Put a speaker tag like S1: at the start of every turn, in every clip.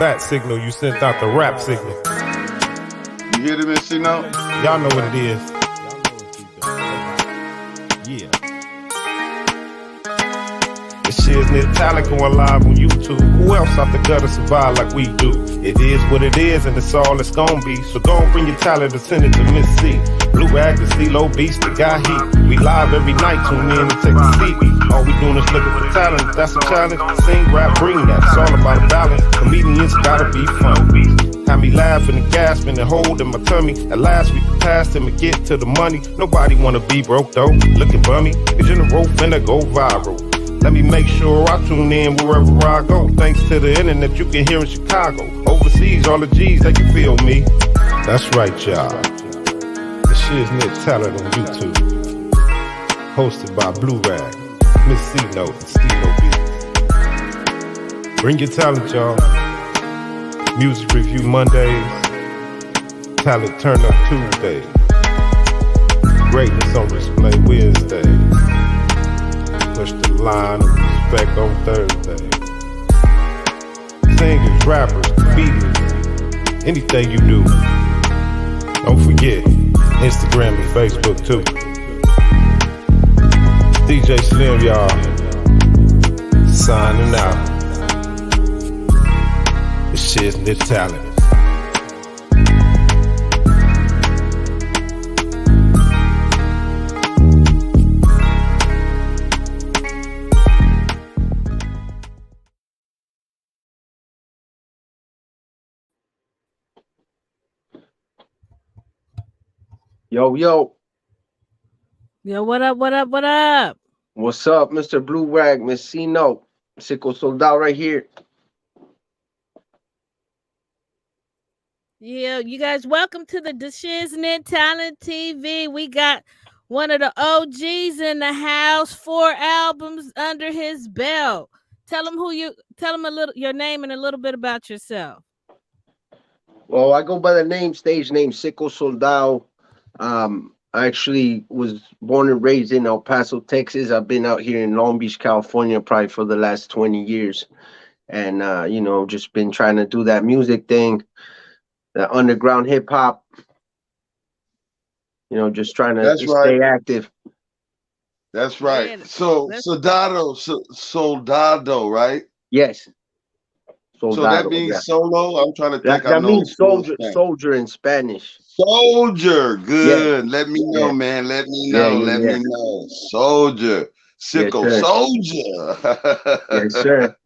S1: That signal, you sent out the rap signal.
S2: You hear them, Miss Sino?
S1: Y'all know what it is. Yeah. The Shiz-Nit talent going live on YouTube. Who else out the gutter survive like we do? It is what it is, and it's all it's gonna be. So go and bring your talent and send it to Miss C. Blue Rag, the CeeLo Beast, the guy heat. We live every night, tune in and take a seat. All we doing is looking for talent. If that's a challenge, sing, rap, bring that. It's all about a balance. Comedians gotta be fun. Had me laughing and gasping and holding my tummy. At last we can pass them and get to the money. Nobody wanna be broke though, looking bummy. Cause you're in the road finna go viral. Let me make sure I tune in wherever I go. Thanks to the internet, you can hear in Chicago. Overseas, all the G's, they can feel me. That's right, y'all. The Shiz-Nit talent on YouTube. Hosted by Blue Rag, Miss C-No, and SICKO Beats. Bring your talent, y'all. Music review Mondays. Talent turn up Tuesdays. Greatness on display Wednesdays. Push the line of respect on Thursday. Singers, rappers, comedians, anything you do. Don't forget, Instagram and Facebook too. DJ Slim, y'all. Signing out. The Shiz-Nit talent.
S3: Yo, yo.
S4: Yo, what up, what up, what up?
S3: What's up, Mr. Blue Rag, Miss Sino, SICKO Soldado right here.
S4: Yeah, you guys, welcome to the Shiz-Nit Talent TV. We got one of the OGs in the house, 4 albums under his belt. Tell him a little your name and a little bit about yourself.
S3: Well, I go by the stage name SICKO Soldado. I actually was born and raised in El Paso, Texas. I've been out here in Long Beach, California, probably for the last 20 years. And, just been trying to do that music thing, the underground hip hop, just trying to stay active.
S2: That's right.
S4: Yeah,
S2: So, Soldado, right?
S3: Yes.
S2: Soldado, so that means solo? I'm trying to think.
S3: That means soldier in Spanish.
S2: Soldier, good. Yeah. Let me know,
S3: yeah.
S2: Man. Let me know. Let me know. Soldier, SICKO,
S3: yes,
S2: soldier.
S3: Yes, sir.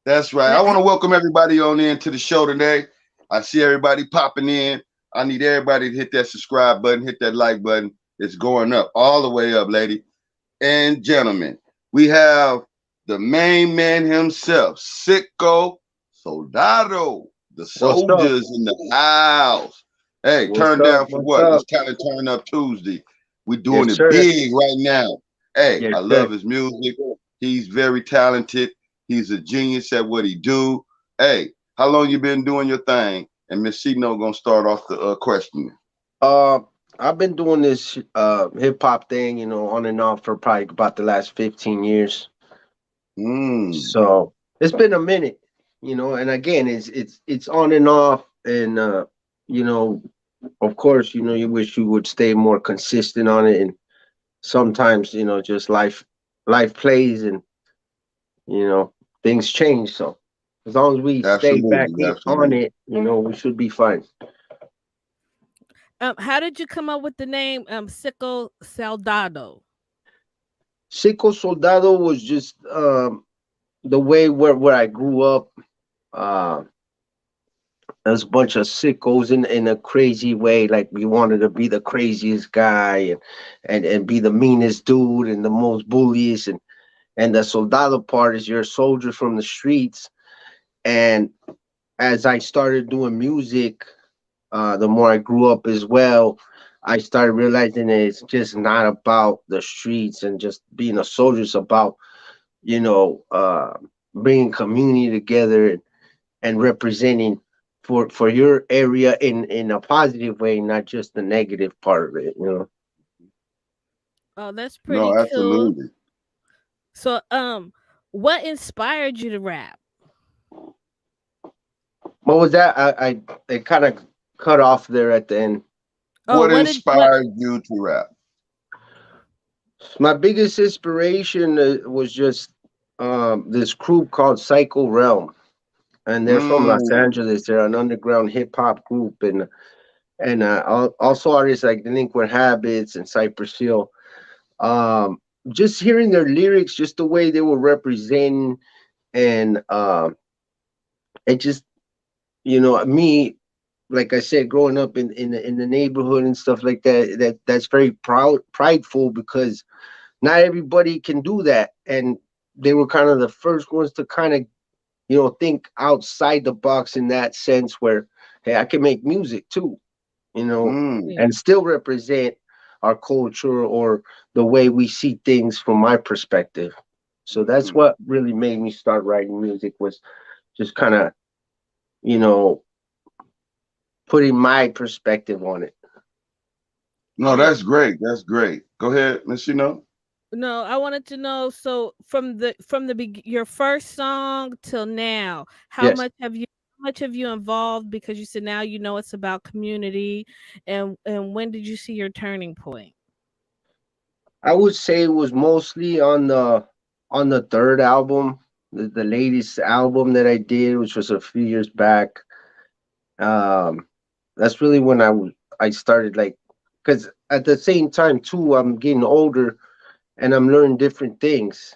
S2: That's right. I want to welcome everybody on in to the show today. I see everybody popping in. I need everybody to hit that subscribe button, hit that like button. It's going up, all the way up, lady and gentlemen. We have the main man himself, SICKO Soldado, the soldiers in the house. Hey, turn down for what? It's kind of turn up Tuesday. We're doing it big right now. Hey, I love his music. He's very talented. He's a genius at what he do. Hey, how long you been doing your thing? And Miss Sino gonna start off the question.
S3: I've been doing this hip hop thing, on and off for probably about the last 15 years. So it's been a minute, and again, it's on and off, and of course, you wish you would stay more consistent on it, and sometimes, just life plays, and things change. So as long as we stay back on it, we should be fine.
S4: How did you come up with the name SICKO Soldado?
S3: SICKO Soldado was just the way where I grew up. There's a bunch of sickos in a crazy way. Like, we wanted to be the craziest guy and be the meanest dude and the most bulliest. And the soldado part is you're a soldier from the streets. And as I started doing music, the more I grew up as well, I started realizing that it's just not about the streets and just being a soldier. It's about, bringing community together and representing for your area in a positive way, not just the negative part of it,
S4: Oh, that's pretty cool. Absolutely. So, what inspired you to rap?
S3: What was that? I it kind of cut off there at the end.
S4: Oh,
S2: What
S4: what?
S2: inspired you to rap?
S3: My biggest inspiration was just this group called SICKO Realm, and they're from Los
S2: Mm,
S3: Angeles. They're an underground hip hop group, and also artists like Delinquent Habits and Cypress Hill. Just hearing their lyrics, just the way they were representing, and it just, me, like I said, growing up in the neighborhood and stuff like that, that's very prideful, because not everybody can do that, and they were kind of the first ones to kind of, think outside the box in that sense, where, hey, I can make music too,
S2: mm.
S4: Yeah.
S3: and still represent our culture or the way we see things from my perspective. So that's
S2: Mm.
S3: what really made me start writing music, was just kind of, you know, putting my perspective on it.
S2: No,
S4: So
S2: that's great. That's great. Go ahead, Miss.
S4: no, I wanted to know. So your first song till now,
S3: Yes.
S4: how much have you involved? Because you said now you know it's about community, and when did you see your turning point?
S3: I would say it was mostly on the third album, the latest album that I did, which was a few years back. Um, that's really when I started, like, because at the same time too, I'm getting older and I'm learning different things.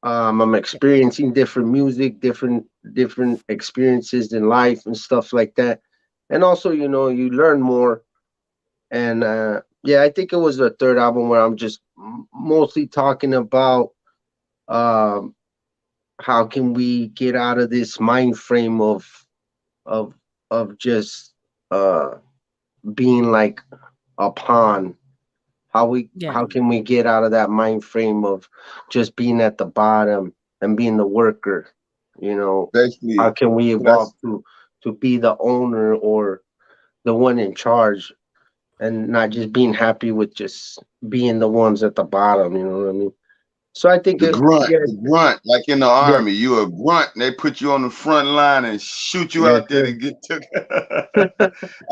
S3: I'm experiencing different music, different experiences in life and stuff like that. And also, you learn more. And yeah, I think it was the third album where I'm just mostly talking about um, how can we get out of this mind frame of of just uh, being like a pawn.
S4: Yeah,
S3: How can we get out of that mind frame of just being at the bottom and being the worker? How
S2: Basically,
S3: can we evolve
S2: that's
S3: to be the owner or the one in charge, and not just being happy with just being the ones at the bottom? You know what I mean? So I think
S2: the grunt.
S3: yeah,
S2: The grunt, like in the
S3: yeah,
S2: army, you a grunt. And they put you on the front line and shoot you
S3: yes,
S2: out there to
S3: sir.
S2: get took.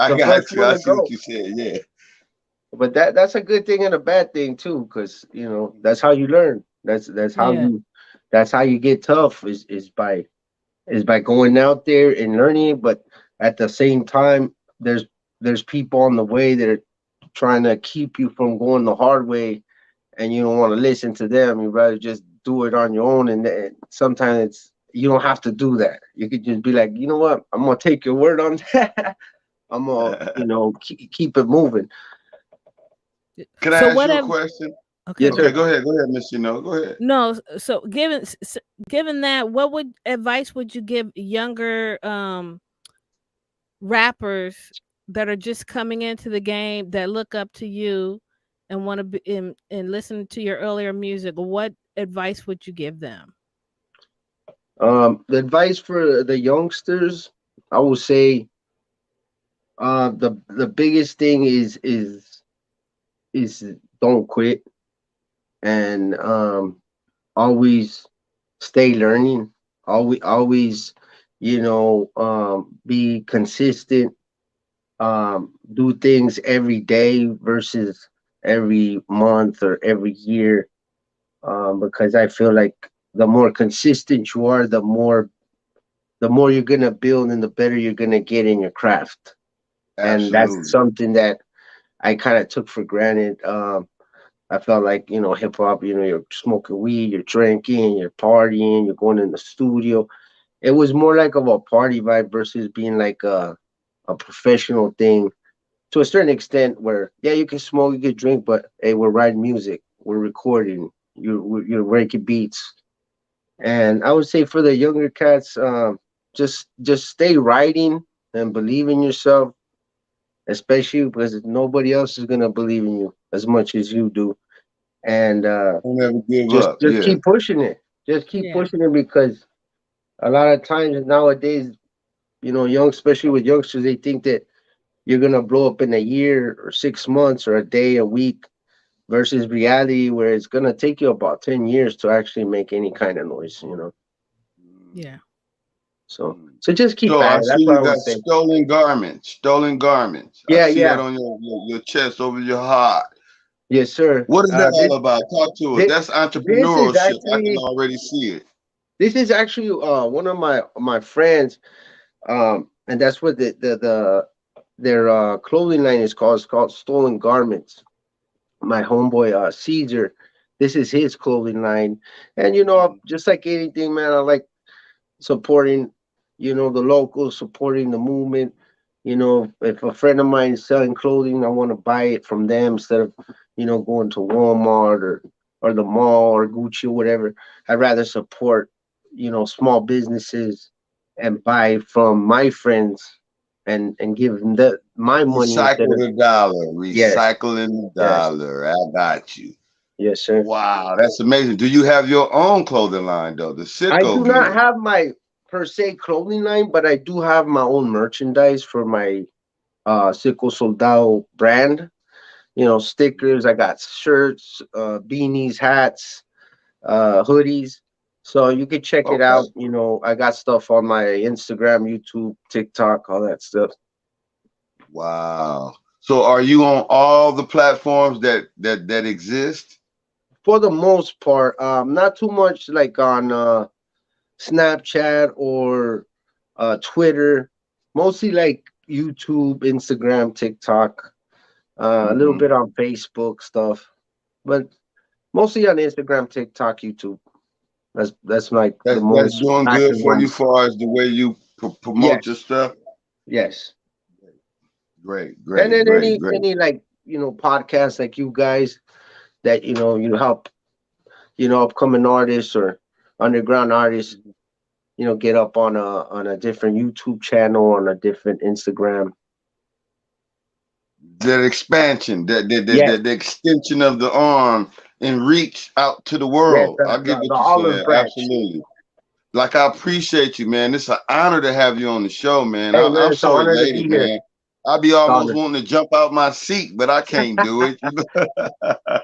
S2: I
S3: The
S2: got
S3: first
S2: you.
S3: one
S2: I
S3: to
S2: see what
S3: go.
S2: you said. Yeah,
S3: But that's a good thing and a bad thing too, because that's how you learn.
S4: yeah,
S3: That's how you get tough, is by going out there and learning it. But at the same time, there's people on the way that are trying to keep you from going the hard way, and you don't want to listen to them. You rather just do it on your own. And sometimes you don't have to do that. You could just be like, you know what, I'm gonna take your word on that. I'm gonna, keep it moving.
S4: yeah.
S2: can I
S4: So
S2: ask
S4: what
S2: you a
S4: have
S2: question?
S3: Yes,
S4: okay.
S2: Okay,
S3: sir.
S2: go ahead. Go ahead, Miss. Go ahead.
S4: No, so given that, what would advice would you give younger rappers that are just coming into the game, that look up to you and want to be and listen to your earlier music? What advice would you give them?
S3: The advice for the youngsters, I will say, the biggest thing is don't quit, and always stay learning. Always, be consistent. Do things every day versus every month or every year. Because I feel like the more consistent you are, the more you're gonna build and the better you're gonna get in your craft. And that's
S2: Absolutely.
S3: something that I kind of took for granted. I felt like, hip hop, you're smoking weed, you're drinking, you're partying, you're going in the studio. It was more like of a party vibe versus being like a professional thing, to a certain extent, where, yeah, you can smoke, you can drink, but hey, we're writing music, we're recording, you're breaking beats. And I would say for the younger cats, just stay writing and believe in yourself, especially because nobody else is gonna believe in you as much as you do. And
S2: Don't ever give
S3: just
S2: up.
S3: just
S2: Yeah.
S3: keep pushing it. Just keep
S4: Yeah.
S3: pushing it, because a lot of times nowadays, especially with youngsters, they think that you're gonna blow up in a year or 6 months or a day, a week, versus reality where it's gonna take you about 10 years to actually make any kind of noise.
S4: Yeah.
S3: So just keep
S2: So
S3: at
S2: I
S3: it.
S2: see
S3: That's what
S2: you
S3: I
S2: got
S3: would say.
S2: stolen garments. Stolen garments. I
S3: Yeah,
S2: see that
S3: yeah.
S2: on your chest over your heart.
S3: Yes, sir.
S2: What is that all about? Talk to us.
S3: This,
S2: That's
S3: this is
S2: entrepreneurship. I can
S3: actually
S2: already see it.
S3: one of my friends, and that's what their clothing line is called. It's called Stolen Garments. My homeboy Caesar, this is his clothing line, and just like anything, man, I like supporting, the locals, supporting the movement. If a friend of mine is selling clothing, I want to buy it from them instead of, going to Walmart or the mall or Gucci or whatever. I'd rather support, small businesses and buy from my friends and give them my money instead
S2: Recycle
S3: of
S2: the dollar.
S3: yes,
S2: Recycling the
S3: yes,
S2: dollar. I got you.
S3: yes, sir.
S2: Wow, that's amazing. Do you have your own clothing line though? The
S3: I
S2: Sicko
S3: do not
S2: gear.
S3: have my per se clothing line, but I do have my own merchandise for my SICKO Soldado brand. Stickers. I got shirts, beanies, hats, hoodies. So you can check it
S2: Okay.
S3: out. I got stuff on my Instagram, YouTube, TikTok, all that stuff.
S2: Wow. So are you on all the platforms that exist?
S3: For the most part, not too much like on Snapchat or Twitter. Mostly like YouTube, Instagram, TikTok. A little
S2: Hmm.
S3: bit on Facebook stuff, but mostly on Instagram, TikTok, YouTube. That's like the
S2: That's
S3: most
S2: doing good
S3: active
S2: for you,
S3: ones.
S2: far as the way you promote your
S3: Yes,
S2: stuff.
S3: yes.
S2: Great,
S3: And
S2: great,
S3: then
S2: great,
S3: any
S2: great.
S3: any like podcasts like you guys that you help upcoming artists or underground artists get up on a different YouTube channel, on a different Instagram.
S2: That expansion,
S3: Yes,
S2: the extension of the arm and reach out to the
S3: yes.
S2: world. I
S3: The,
S2: get
S3: the, the
S2: what you're
S3: olive
S2: saying.
S3: branch.
S2: Absolutely. Like I appreciate you, man. It's an honor to have you on the show, man.
S3: Hey man,
S2: I'm
S3: it's an
S2: so
S3: honor to
S2: elated,
S3: be here.
S2: man. I be
S3: It's an
S2: almost
S3: honor.
S2: wanting to jump out my seat, but I can't do it.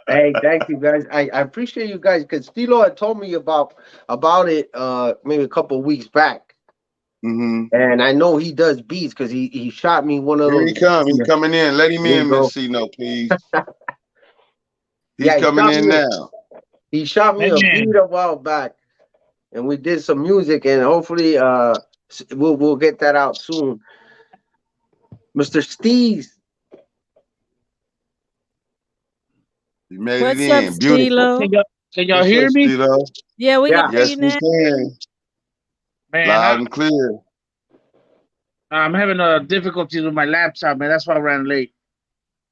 S3: Hey, thank you guys. I appreciate you guys because Stilo had told me about it maybe a couple of weeks back.
S2: Hmm.
S3: And I know he does beats because he shot me one of
S2: Here he
S3: those.
S2: come. He's coming in. Let him
S3: There you
S2: in, Miss
S3: go.
S2: C-No, please. He's
S3: Yeah,
S2: coming in now.
S3: he shot me a beat
S5: Man,
S3: a while back, and we did some music, and hopefully we'll get that out soon. Mr. Steez.
S2: He made it
S4: What's up,
S2: in. Beautiful.
S4: Stilo?
S5: can y'all
S2: What's
S5: hear
S2: up,
S5: me?
S2: Steve-O?
S4: Yeah, we can
S3: Yeah.
S4: hear
S2: Yes,
S4: you
S2: we
S4: now.
S2: can.
S5: Man,
S2: Loud and clear.
S5: I'm having difficulties with my laptop, man. That's why I ran late.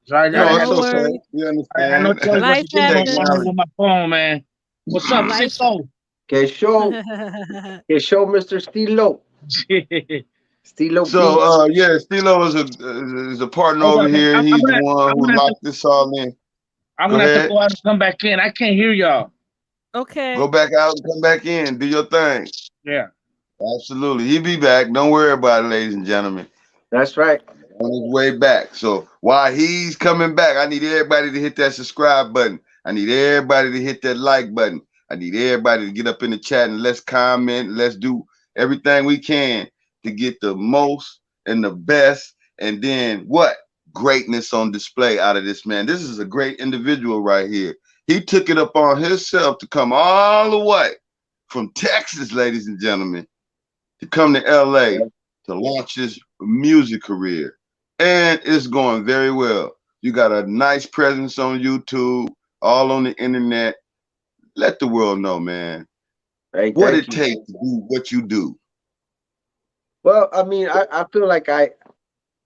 S5: So I
S4: Oh,
S2: No,
S5: had
S2: it's
S4: no
S5: no,
S2: okay.
S4: worries.
S2: We
S5: I had no
S2: understand.
S5: choice but to
S4: Life
S5: get
S4: happens.
S5: on
S2: Technology.
S5: my phone, man. What's up,
S4: Life.
S5: sicko?
S3: Que show, Mr. Stilo. Stilo
S2: So,
S3: beats.
S2: yeah, Stilo is a partner
S5: Hold
S2: over
S5: up, man.
S2: here. He's the one
S5: I'm
S2: who
S5: gonna have to,
S2: locked this all in.
S5: I'm
S2: Go
S5: gonna have to
S2: ahead.
S5: go out and come back in. I can't hear y'all.
S4: Okay.
S2: Go back out and come back in. Do your thing.
S5: Yeah.
S2: Absolutely. He'll be back. Don't worry about it, ladies and gentlemen.
S3: That's right.
S2: On his way back. So while he's coming back, I need everybody to hit that subscribe button. I need everybody to hit that like button. I need everybody to get up in the chat and let's comment. Let's do everything we can to get the most and the best. And then what? Greatness on display out of this man. This is a great individual right here. He took it upon himself to come all the way from Texas, ladies and gentlemen, to come to LA to launch his music career. And it's going very well. You got a nice presence on YouTube, all on the internet. Let the world know, man,
S3: Hey,
S2: what
S3: thank
S2: it
S3: you.
S2: takes to do what you do.
S3: Well, I mean, I feel like I've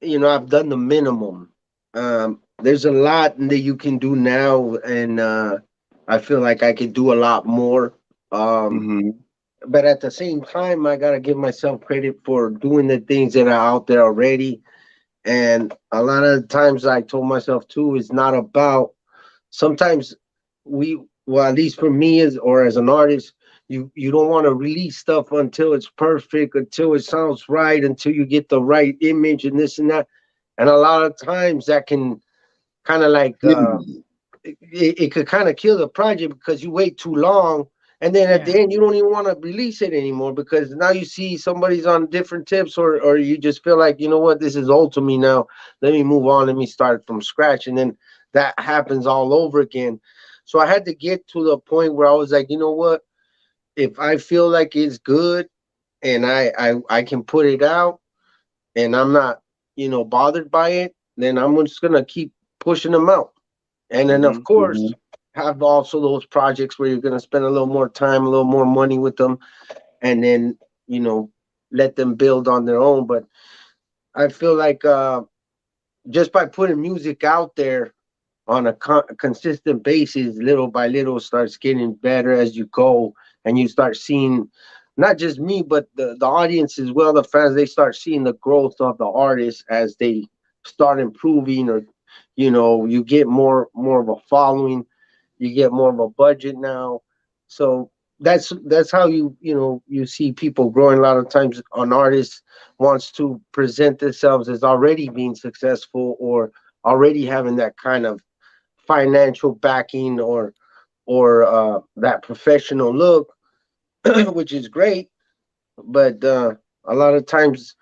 S3: done the minimum. There's a lot that you can do now, and I feel like I could do a lot more. Um,
S2: Mm-hmm.
S3: but at the same time, I gotta give myself credit for doing the things that are out there already. And a lot of times, I told myself too, it's not about. Sometimes well, at least for me as an artist, you don't want to release stuff until it's perfect, until it sounds right, until you get the right image and this and that. And a lot of times that can kind of like it could kind of kill the project because you wait too long And then at
S4: Yeah.
S3: the end, you don't even want to release it anymore because now you see somebody's on different tips, or you just feel like, you know what, this is old to me now. Let me move on. Let me start from scratch. And then that happens all over again. So I had to get to the point where I was like, you know what, if I feel like it's good and I can put it out and I'm not, bothered by it, then I'm just gonna keep pushing them out. And then of course have also those projects where you're gonna spend a little more time, a little more money with them, and then you know let them build on their own. But I feel like just by putting music out there on a consistent basis, little by little, starts getting better as you go, and you start seeing not just me, but the audience as well, the fans. They start seeing the growth of the artist as they start improving, or you get more of a following, you get more of a budget now. So that's how you see people growing. A lot of times an artist wants to present themselves as already being successful, or already having that kind of financial backing, or that professional look, which is great. But a lot of times,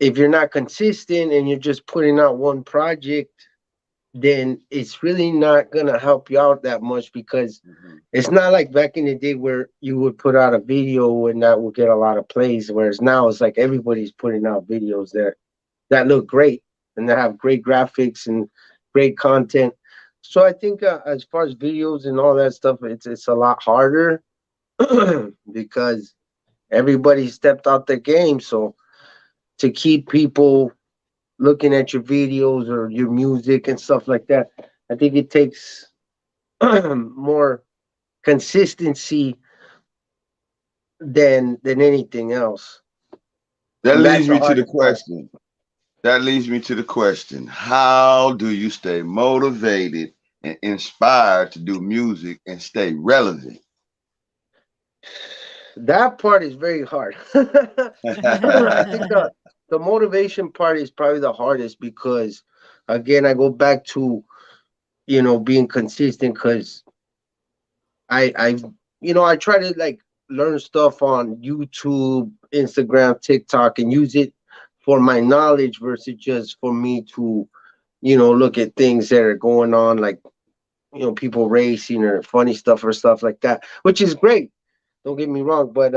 S3: if you're not consistent and you're just putting out one project, then it's really not gonna help you out that much, because it's not like back in the day where you would put out a video and that would get a lot of plays. Whereas now it's like everybody's putting out videos that look great and that have great graphics and great content. So I think as far as videos and all that stuff, it's a lot harder because everybody stepped out their game. So to keep people looking at your videos or your music and stuff like that, I think it takes more consistency than anything else.
S2: That
S3: And that's
S2: leads
S3: the
S2: me to the
S3: hardest part.
S2: question. That leads me to the question. How do you stay motivated and inspired to do music and stay relevant?
S3: That part is very hard. I think the motivation part is probably the hardest, because again, I go back to being consistent, because I try to like learn stuff on YouTube, Instagram, TikTok, and use it for my knowledge versus just for me to look at things that are going on, like people racing or funny stuff or stuff like that, which is great. Don't get me wrong, but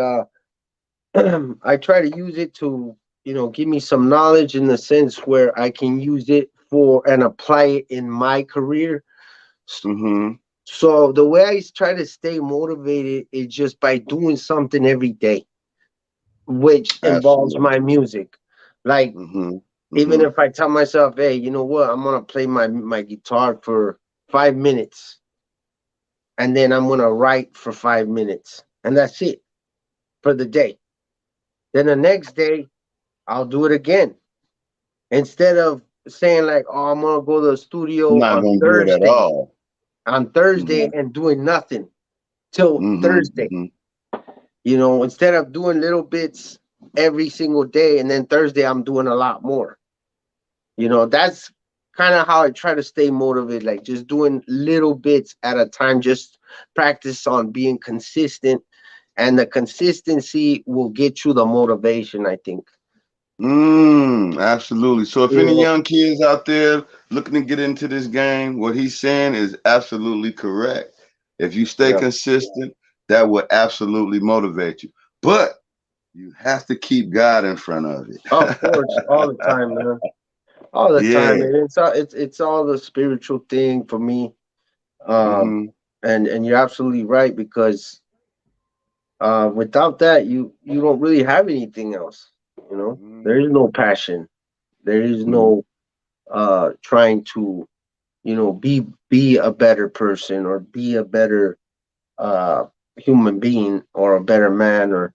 S3: I try to use it to give me some knowledge, in the sense where I can use it for and apply it in my career.
S2: Mm-hmm.
S3: So the way I try to stay motivated is just by doing something every day, which involves
S2: Absolutely.
S3: my music. Like,
S2: Mm-hmm.
S3: even
S2: Mm-hmm.
S3: if I tell myself, hey, you know what, I'm gonna play my guitar for 5 minutes, and then I'm gonna write for 5 minutes, and that's it for the day. Then the next day, I'll do it again. Instead of saying like, oh, I'm gonna go to the
S2: I'm
S3: studio
S2: not
S3: on
S2: gonna do it at
S3: Thursday,
S2: all. Mm-hmm.
S3: and doing nothing till
S2: Mm-hmm.
S3: Thursday.
S2: Mm-hmm.
S3: Instead of doing little bits every single day, and then Thursday I'm doing a lot more. That's kind of how I try to stay motivated, like just doing little bits at a time, just practice on being consistent, and the consistency will get you the motivation, I think.
S2: Absolutely. So if any
S3: Yeah,
S2: young kids out there looking to get into this game, what he's saying is absolutely correct. If you stay
S3: yeah.
S2: consistent, that will absolutely motivate you. But you have to keep God in front of
S3: Of course, all the
S2: it.
S3: time, man. All the
S2: Yeah.
S3: time, and it's all the spiritual thing for me. Um,
S2: Mm-hmm.
S3: and you're absolutely right, because without that, you don't really have anything else. There is no passion. There is
S2: Mm-hmm.
S3: no trying to be a better person, or be a better uh human being, or a better man, or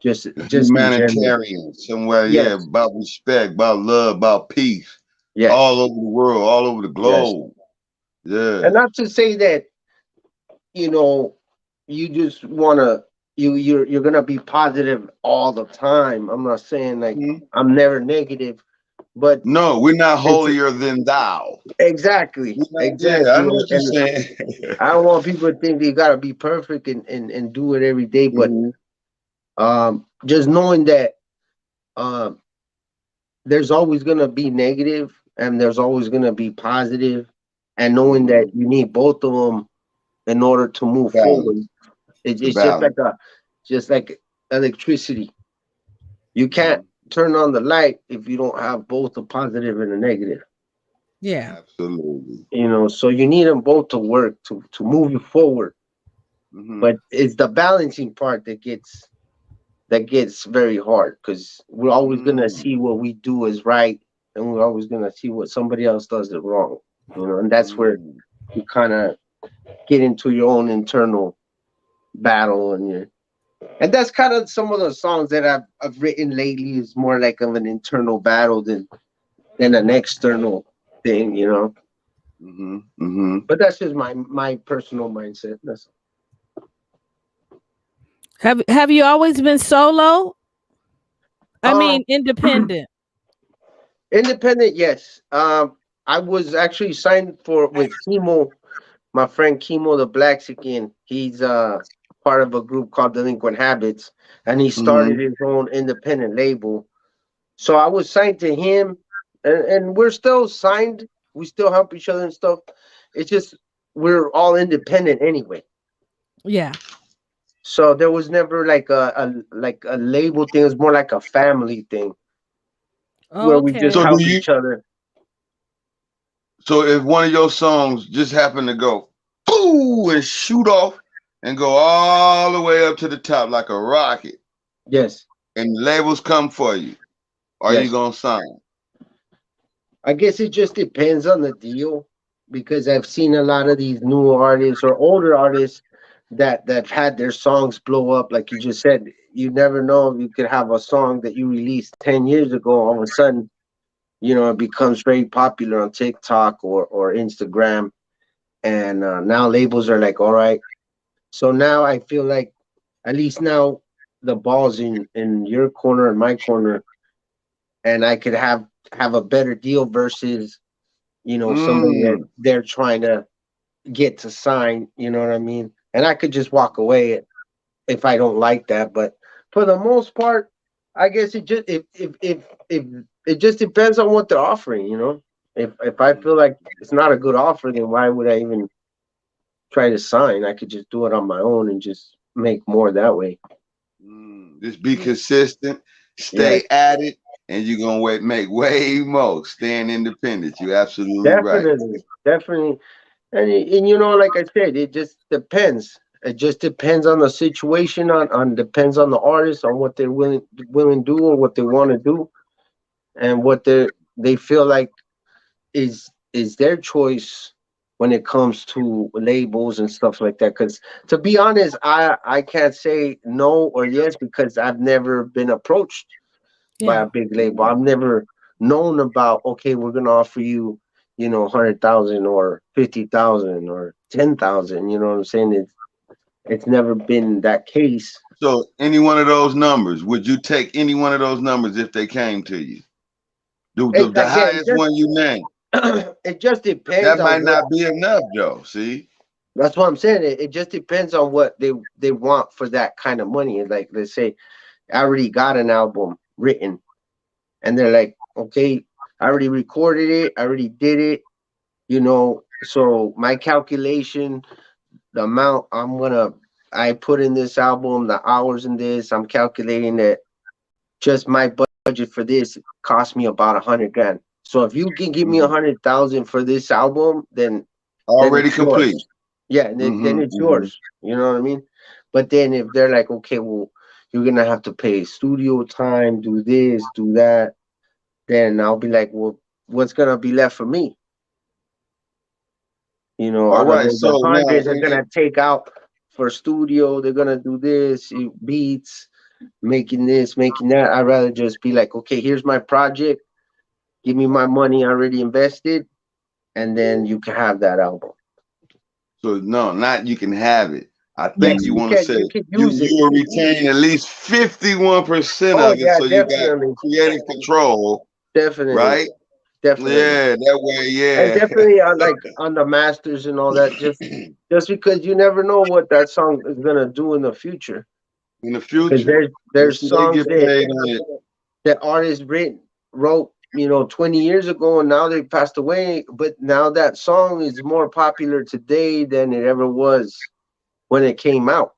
S3: just in general.
S2: Humanitarian, somewhere, yeah,
S3: Yes,
S2: about respect, about love, about peace, all
S3: yes,
S2: over the world, all over the
S3: yes.
S2: globe. Yeah.
S3: And not to say that you know you just want to you're gonna be positive all the time. I'm not saying like
S2: Mhm.
S3: I'm never negative, But
S2: No, we're not
S3: it's
S2: holier than thou.
S3: exactly,
S2: Yeah, I
S3: exactly.
S2: know what you're
S3: And
S2: saying.
S3: I don't want people to think they gotta be perfect and do it every day. But
S2: Mhm.
S3: just knowing that um there's always gonna be negative and there's always gonna be positive, and knowing that
S2: Mhm.
S3: you need both of them in order to move forward.
S2: Balance. The
S3: It's just
S2: balance.
S3: like electricity. You can't
S2: Mhm.
S3: turn on the light if you don't have both the positive and the negative.
S4: Yeah.
S2: Absolutely.
S3: So you need them both to work to move you forward.
S2: Mhm.
S3: But it's the balancing part that gets very hard, because we're always gonna
S2: Mm.
S3: see what we do is right, and we're always gonna see what somebody else does it wrong. And that's where
S2: Mm.
S3: you kind of get into your own internal battle, and that's kind of some of the songs that I've written lately is more like of an internal battle than an external thing.
S2: Mhm. Mhm.
S3: But that's just my personal mindset. That's
S4: Have you always been solo? I
S3: um
S4: mean, independent.
S3: independent, yes. I was actually signed with Chemo, my friend Chemo the Blaxican. He's part of a group called Delinquent Habits, and he started
S2: Mhm.
S3: his own independent label. So I was signed to him, and we're still signed. We still help each other and stuff. It's just we're all independent anyway.
S4: Yeah.
S3: So there was never like a label thing. It was more like a family thing where we just
S4: Okay.
S2: So do
S3: help
S2: you?
S3: each other.
S2: So if one of your songs just happened to go boo and shoot off and go all the way up to the top like a rocket,
S3: Yes,
S2: and labels come for you, are you
S3: yes.
S2: gonna sign?
S3: I guess it just depends on the deal, because I've seen a lot of these new artists or older artists that had their songs blow up. Like you just said, you never know. You could have a song that you released 10 years ago. All of a sudden, it becomes very popular on TikTok or Instagram, and now labels are like, all right. So now I feel like at least now the ball's in your corner and my corner, and I could have a better deal versus somebody that
S2: Mm.
S3: they're trying to get to sign. You know what I mean? And I could just walk away if I don't like that. But for the most part, I guess it just if it just depends on what they're offering. If I feel like it's not a good offer, then why would I even try to sign? I could just do it on my own and just make more that way.
S2: Just be
S4: Yeah.
S2: consistent,
S3: Yeah,
S2: stay at it, and you're gonna make way more. Staying independent. You're absolutely right.
S3: definitely. And like I said, it just depends. It just depends on the situation, on depends on the artist, on what they're willing to do or what they want to do, and what they feel like is their choice when it comes to labels and stuff like that. Because to be honest, I can't say no or yes, because I've never been approached by
S4: Yeah.
S3: a big label. I've never known about, okay, we're gonna offer you, 100,000 or 50,000 or 10,000. You know what I'm saying? It's never been that case.
S2: So any one of those numbers, would you take any one of those numbers if they came to you? The
S3: Again,
S2: highest one you name.
S3: it just depends
S2: That
S3: on
S2: might
S3: what.
S2: not be enough though. See?
S3: That's what I'm saying. It just depends on what they want for that kind of money. Like, let's say I already got an album written, and they're like, okay, I already recorded it, I already did it. So my calculation, the amount I put in this album, the hours in this, I'm calculating that just my budget for this cost me about 100 grand. So if you can give me
S2: Mhm.
S3: 100,000 for this album, then
S2: Already
S3: it's yours.
S2: complete.
S3: Yeah, and then
S2: Hmm.
S3: it's yours. You know what I mean? But then if they're like, okay, well, you're gonna have to pay studio time, do this, do that, then I'll be like, well, what's gonna be left for me?
S2: All
S3: Out of
S2: right.
S3: the
S2: So now,
S3: 100, they're gonna take out for studio. They're gonna do this, beats, making this, making that. I'd rather just be like, okay, here's my project. Give me my money already invested, and then you can have that album.
S2: no, not you can have it. I think
S3: Yes,
S2: you
S3: you
S2: want to
S3: can.
S2: say
S3: You can
S2: you
S3: use it.
S2: will retain at least 51%
S3: Oh
S2: of it,
S3: yeah,
S2: so you got
S3: definitely.
S2: creative control
S3: Definitely,
S2: right?
S3: definitely.
S2: Yeah, that way,
S3: And
S2: yeah.
S3: definitely on like on the masters and all that, just because you never know what that song is gonna do in the future.
S2: In the
S3: Because
S2: future. And
S3: there's
S2: see, they
S3: songs
S2: get paid on it.
S3: that artists wrote 20 years ago, and now they passed away. But now that song is more popular today than it ever was when it came out.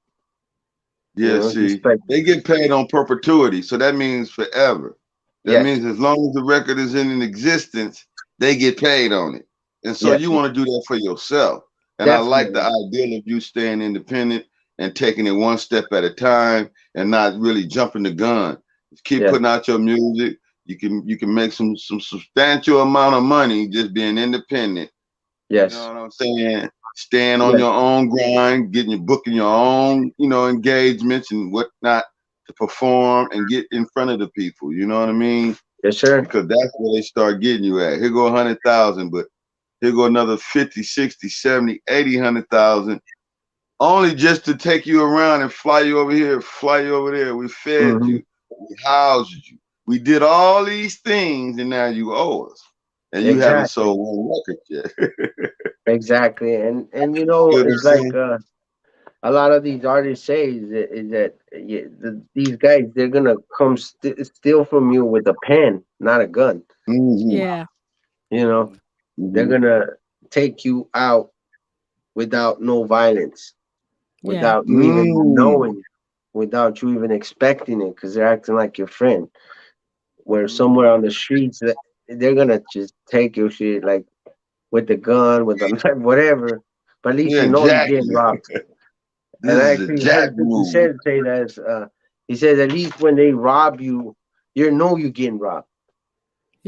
S2: Yeah,
S3: Just
S2: see,
S3: like
S2: they get paid on perpetuity. So that means forever. That
S3: yes,
S2: means as long as the record is in existence, they get paid on it. And so
S3: yes,
S2: you want to do that for yourself. And I like the
S3: definitely,
S2: ideal of you staying independent and taking it one step at a time and not really jumping the gun. Just keep
S3: yes,
S2: putting out your music. You can make some substantial amount of money just being independent. You know
S3: yes,
S2: what I'm saying? Staying on
S3: yes,
S2: your own grind, getting your booking your own, engagements and whatnot to perform and get in front of the people. You know what I mean?
S3: yes, sir.
S2: Because that's where they start getting you at. Here go 100,000, but here go another 50, 60, 70, 80, 100,000. Only just to take you around and fly you over here, fly you over there. We fed
S3: Hmm.
S2: you, we housed you. We did all these things, and now you owe us. And you haven't
S3: Exactly,
S2: sold one record yet.
S3: exactly. And
S2: You know what I'm
S3: it's like
S2: saying?
S3: a lot of these artists say is that these guys, they're gonna come steal from you with a pen, not a gun.
S2: Mm-hmm.
S4: Yeah.
S3: You know, they're
S2: Mm-hmm.
S3: gonna take you out without no violence,
S4: Yeah.
S3: without you even
S2: Mm.
S3: knowing, without you even expecting it, because they're acting like your friend. Where somewhere on
S2: Mm.
S3: the streets, that they're gonna just take your shit like with the gun, with the knife, whatever. But at least
S2: Yeah,
S3: you know you're getting
S2: exactly.
S3: robbed.
S2: This
S3: And I
S2: is a
S3: actually
S2: jack
S3: heard 50
S2: move.
S3: Cent say that. He says at least when they rob you, you know you're getting robbed.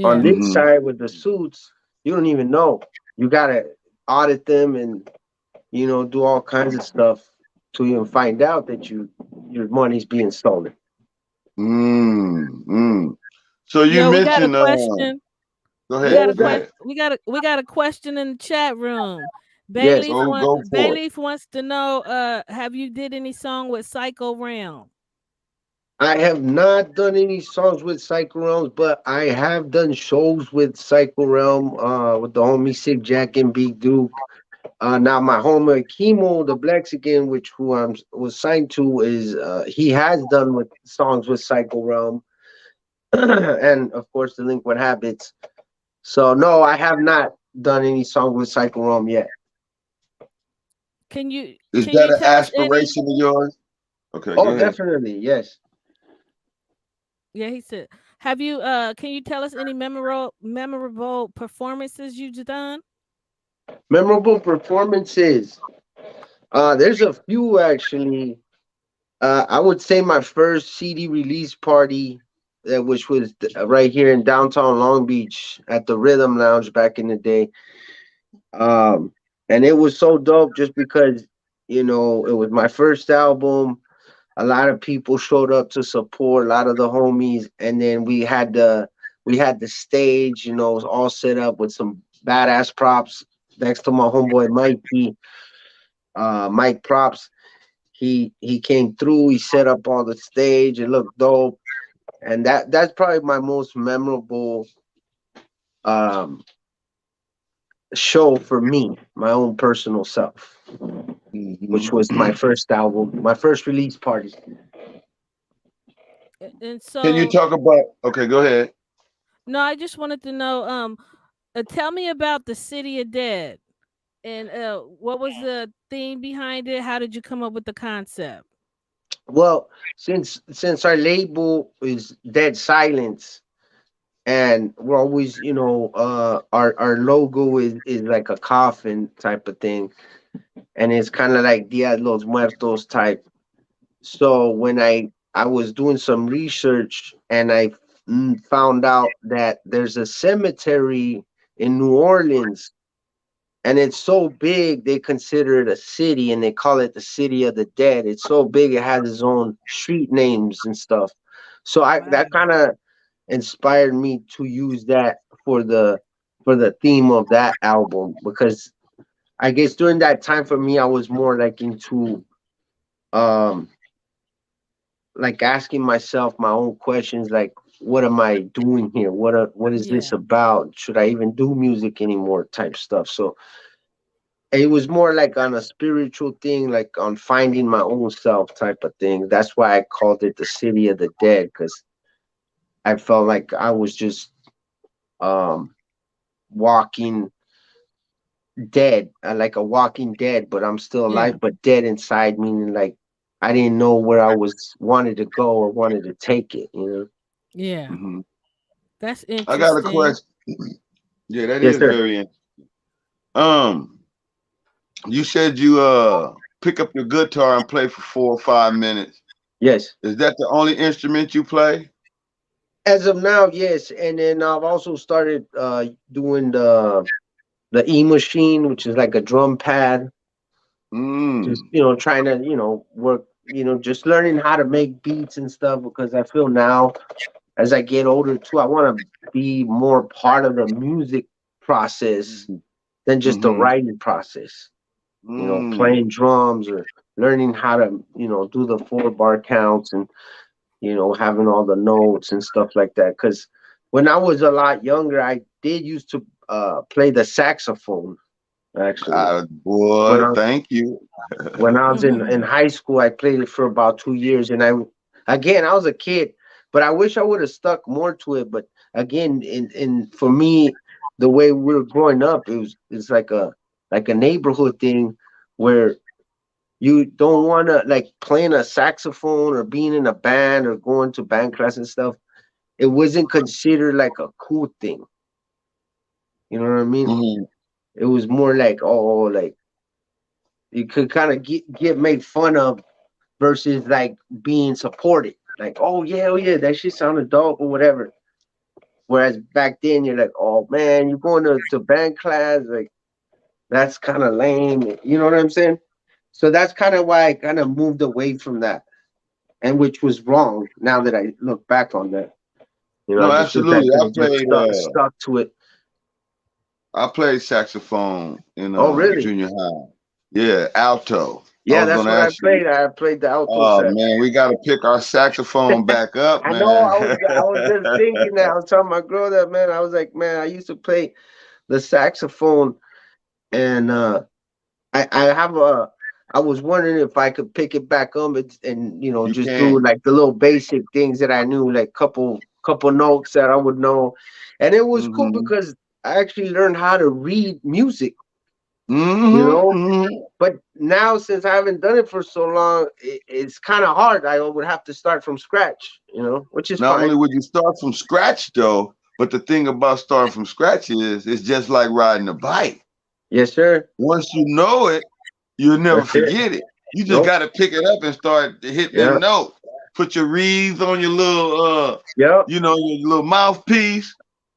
S3: On
S4: Yeah.
S3: this
S2: Mm-hmm.
S3: side with the suits, you don't even know. You gotta audit them and do all kinds of stuff to even find out that your money's being stolen.
S2: Mm. So you
S4: Yo, we got a
S2: mentioned
S4: question.
S2: go
S4: We
S3: What
S2: ahead,
S4: got a
S3: was
S2: go
S3: that?
S2: ahead.
S4: question. We got a question in the chat room.
S3: Yes.
S2: Go for it.
S4: Bayleaf wants to know, have you did any song with Psycho Realm?
S3: I have not done any songs with Psycho Realms, but I have done shows with Psycho Realm, with the homie Sick Jack and Big Duke. Now my homie Chemo, the Blexican, which who I was signed to, is he has done with songs with Psycho Realm, and of course the Liquid Habits. So no, I have not done any song with Psycho Realm yet.
S4: Can you
S2: Is
S4: can
S2: that
S4: you
S2: an
S4: tell us any?
S2: aspiration of yours? Okay, go
S3: Oh,
S2: ahead.
S3: definitely, yes.
S4: Yeah, he said. Have you can you tell us any memorable performances you've done?
S3: Memorable performances. There's a few actually. I would say my first CD release party, which was right here in downtown Long Beach at the Rhythm Lounge back in the day. Um, and it was so dope just because it was my first album. A lot of people showed up to support, a lot of the homies, and then we had the stage, it was all set up with some badass props next to my homeboy Mikey, Mike Props. He came through, he set up all the stage, it looked dope. And that's probably my most memorable um show for me, my own personal self, which was my
S2: Mm-hmm.
S3: first album, my first release party.
S4: And
S2: Can you
S4: so,
S2: talk about? Okay, go ahead.
S4: no, I just wanted to know, tell me about the City of Dead, and what was the theme behind it? How did you come up with the concept?
S3: Well, since our label is Dead Silence, and we're always, our logo is like a coffin type of thing, and it's kind of like Dia de los Muertos type. So when I was doing some research and I found out that there's a cemetery in New Orleans, and it's so big they consider it a city, and they call it the City of the Dead. It's so big it has its own street names and stuff. So I
S4: Wow.
S3: that kind of inspired me to use that for the theme of that album, because I guess during that time for me I was more like into um like asking myself my own questions, like what am I doing here? What is this
S4: Yeah.
S3: about? Should I even do music anymore? Type stuff. So it was more like on a spiritual thing, like on finding my own self type of thing. That's why I called it the City of the Dead, because I felt like I was just um walking dead, like a walking dead, but I'm still
S4: Yeah.
S3: alive, but dead inside, meaning like I didn't know where I was wanted to go or wanted to take it, you know.
S4: Yeah.
S2: Mhm.
S4: That's
S2: I got a
S4: interesting.
S2: question. Yeah, that
S3: Yes,
S2: is
S3: sir.
S2: very interesting. Um, you said you pick up your guitar and play for 4 or 5 minutes.
S3: Yes.
S2: Is that the only instrument you play?
S3: As of now, yes. And then I've also started doing the E machine, which is like a drum pad. Just,
S2: Mm.
S3: trying to, work, just learning how to make beats and stuff, because I feel now as I get older too, I want to be more part of the music process than just the
S2: Mm-hmm.
S3: writing process.
S2: Mm.
S3: Playing drums or learning how to, do the 4 bar counts, and, having all the notes and stuff like that. Because when I was a lot younger, I did used to play the saxophone, actually. When
S2: Boy,
S3: I
S2: thank you.
S3: when I was in high school, I played it for about 2 years, and I was a kid, but I wish I would have stuck more to it. But again, in for me, the way we were growing up, it's like a neighborhood thing where you don't want to, like, playing a saxophone or being in a band or going to band class and stuff. It wasn't considered like a cool thing. You know what I mean?
S2: Mhm.
S3: It was more like, oh, like you could kind of get made fun of versus like being supported. Like, oh yeah, that shit sounded dope or whatever. Whereas back then you're like, oh man, you're going to band class, like that's kind of lame. You know what I'm saying? So that's kind of why I kind of moved away from that, and which was wrong. Now that I look back on that,
S2: No,
S3: I just wish I
S2: absolutely.
S3: could have just stuck to it.
S2: I played saxophone in
S3: Oh really?
S2: junior high. Yeah, alto. I
S3: Yeah,
S2: was
S3: that's
S2: gonna
S3: what I
S2: ask you.
S3: played. I played the alto
S2: Oh
S3: sax.
S2: man, we gotta pick our saxophone back up,
S3: I know.
S2: man.
S3: I was just thinking that. I was telling my girl that, man. I was like, man, I used to play the saxophone, and I have a. I was wondering if I could pick it back up, and
S2: You
S3: just do
S2: can.
S3: like the little basic things that I knew, like couple notes that I would know, and it was cool
S2: Mm-hmm.
S3: because I actually learned how to read music. You
S2: Mm-hmm.
S3: know,
S2: Mm-hmm.
S3: but now since I haven't done it for so long, it's kind of hard. I would have to start from scratch. Which is
S2: Not
S3: fine.
S2: only would you start from scratch though, but the thing about starting from scratch is it's just like riding a bike.
S3: Yes, sir.
S2: Once you know it, you'll never
S3: That's it.
S2: forget it. You just
S3: Nope.
S2: got to pick it up and start hitting
S3: Yeah.
S2: them notes. Put your reeds on your little,
S3: Yep.
S2: your little mouthpiece.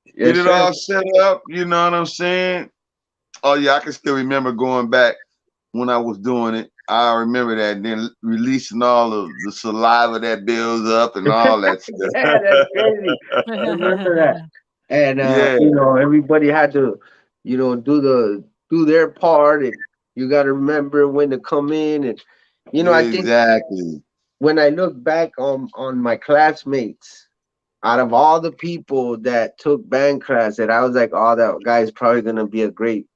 S2: Get
S3: Yes,
S2: it
S3: sir.
S2: all set up. You know what I'm saying? Oh yeah, I can still remember going back when I was doing it. I remember that, and then releasing all of the saliva that builds up and all that
S3: Yeah, that's crazy. I remember that. And
S2: yeah,
S3: everybody had to, do their part, and you got to remember when to come in, and I think
S2: exactly.
S3: when I look back on my classmates, out of all the people that took band class, that I was like, oh, that guy's probably gonna be a great,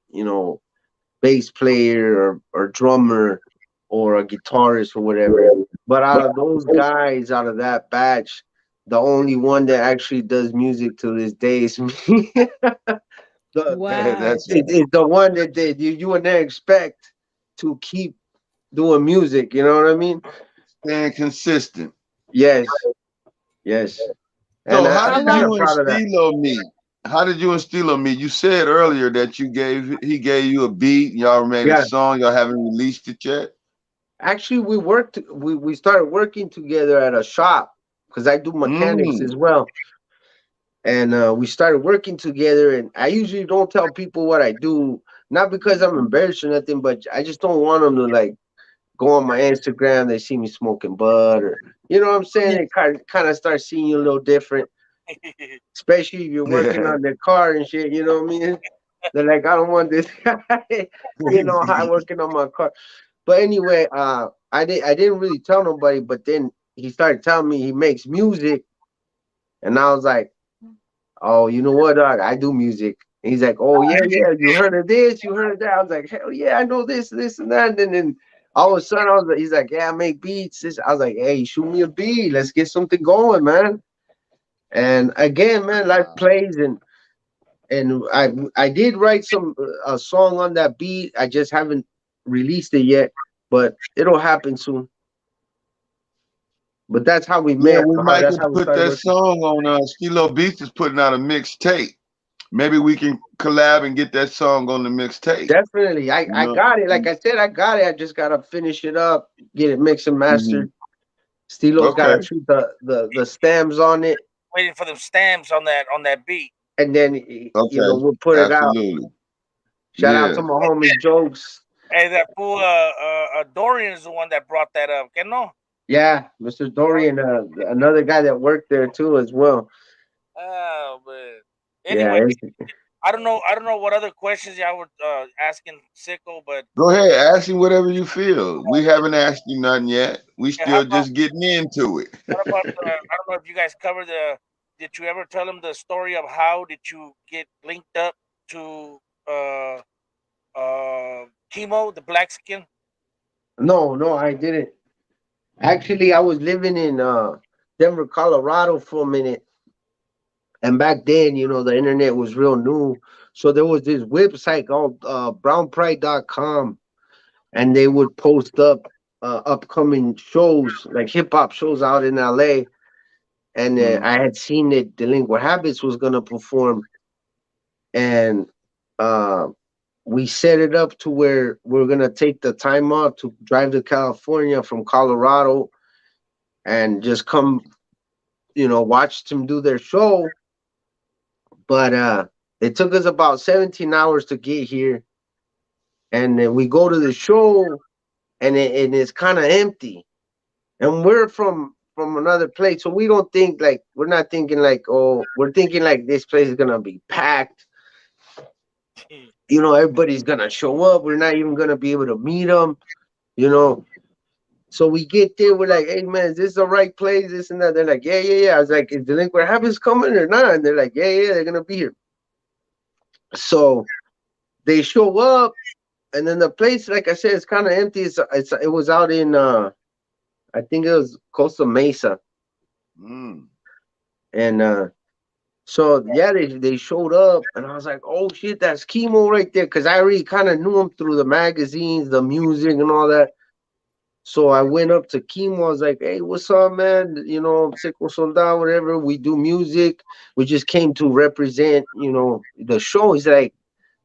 S3: bass player or drummer or a guitarist or whatever. But out of those guys, out of that batch, the only one that actually does music to this day is me. the
S4: Wow.
S3: it's the one that you would never expect to keep doing music. You know what I mean?
S2: Staying consistent.
S3: Yes, yes. And
S2: So how
S3: I'm
S4: How
S2: did
S3: kind
S4: long?
S3: of
S2: you and
S3: proud of that.
S2: Stilo meet? How did you and Stilo meet? You said earlier that he gave you a beat, y'all made a
S3: Yeah.
S2: song, y'all haven't released it yet.
S3: Actually, we started working together at a shop because I do mechanics
S2: Mm.
S3: as well. And we started working together, and I usually don't tell people what I do, not because I'm embarrassed or nothing, but I just don't want them to like go on my Instagram. They see me smoking bud, or what I'm saying.
S4: Yeah.
S3: They kind of start seeing you a little different, especially if you're working on their car and shit. You know what I mean? They're like, I don't want this guy, high working on my car. But anyway, I didn't really tell nobody, but then he started telling me he makes music, And I was like, oh, you know what, dog? I do music. And he's like, oh yeah, yeah. You heard of this? You heard of that? I was like, hell yeah, I know this, this, and that. And then all of a sudden, I was like, he's like, yeah, I make beats. I was like, hey, shoot me a beat. Let's get something going, man. And again, man, life plays, and I did write a song on that beat. I just haven't released it yet, but it'll happen soon. But that's how we
S2: Yeah,
S3: met.
S2: we might
S3: That's
S2: could
S3: how we
S2: put
S3: started
S2: that
S3: working.
S2: song on. Skilo Beats is putting out a mixtape. Maybe we can collab and get that song on the mixtape.
S3: Definitely, I got it. Like I said, I got it. I just gotta finish it up, get it mixed and mastered. Stilo's gotta shoot the stems on it.
S5: Waiting for the stamps on that beat.
S3: And then we'll put it out. Shout out to my homie Jokes.
S5: Hey, that fool Dorian is the one that brought that up. Que no?
S3: Yeah, Mr. Dorian, another guy that worked there too as well.
S5: Oh, but anyway,
S3: yeah,
S5: I don't know what other questions y'all were asking Sicko, but
S2: go ahead, ask him whatever you feel. We haven't asked you nothing yet. We still just getting into it.
S5: What about I don't know if you guys covered did you ever tell him the story of how did you get linked up to Chemo, the black skin?
S3: No, I didn't. Actually, I was living in Denver, Colorado for a minute. And back then, the internet was real new. So there was this website called brownpride.com. And they would post up upcoming shows, like hip-hop shows out in LA. And I had seen that Delinquent Habits was going to perform. And we set it up to where we're going to take the time off to drive to California from Colorado and just come, watch them do their show. But it took us about 17 hours to get here. And then we go to the show, and it's kind of empty. And we're from another place, so we don't think like, we're not thinking like, oh, we're thinking like this place is going to be packed. Everybody's going to show up. We're not even going to be able to meet them, So we get there, we're like, hey, man, is this the right place? This and that. They're like, yeah. I was like, is Delinquent Habits coming or not? And they're like, yeah, they're going to be here. So they show up, and then the place, like I said, it's kind of empty. It was out in, I think it was Costa Mesa. And so, yeah, they showed up, and I was like, oh, shit, that's Chemo right there, because I already kind of knew him through the magazines, the music, and all that. So I went up to Chemo. I was like, hey, what's up, man? SICKO, Soldado, whatever. We do music. We just came to represent, the show. He's like,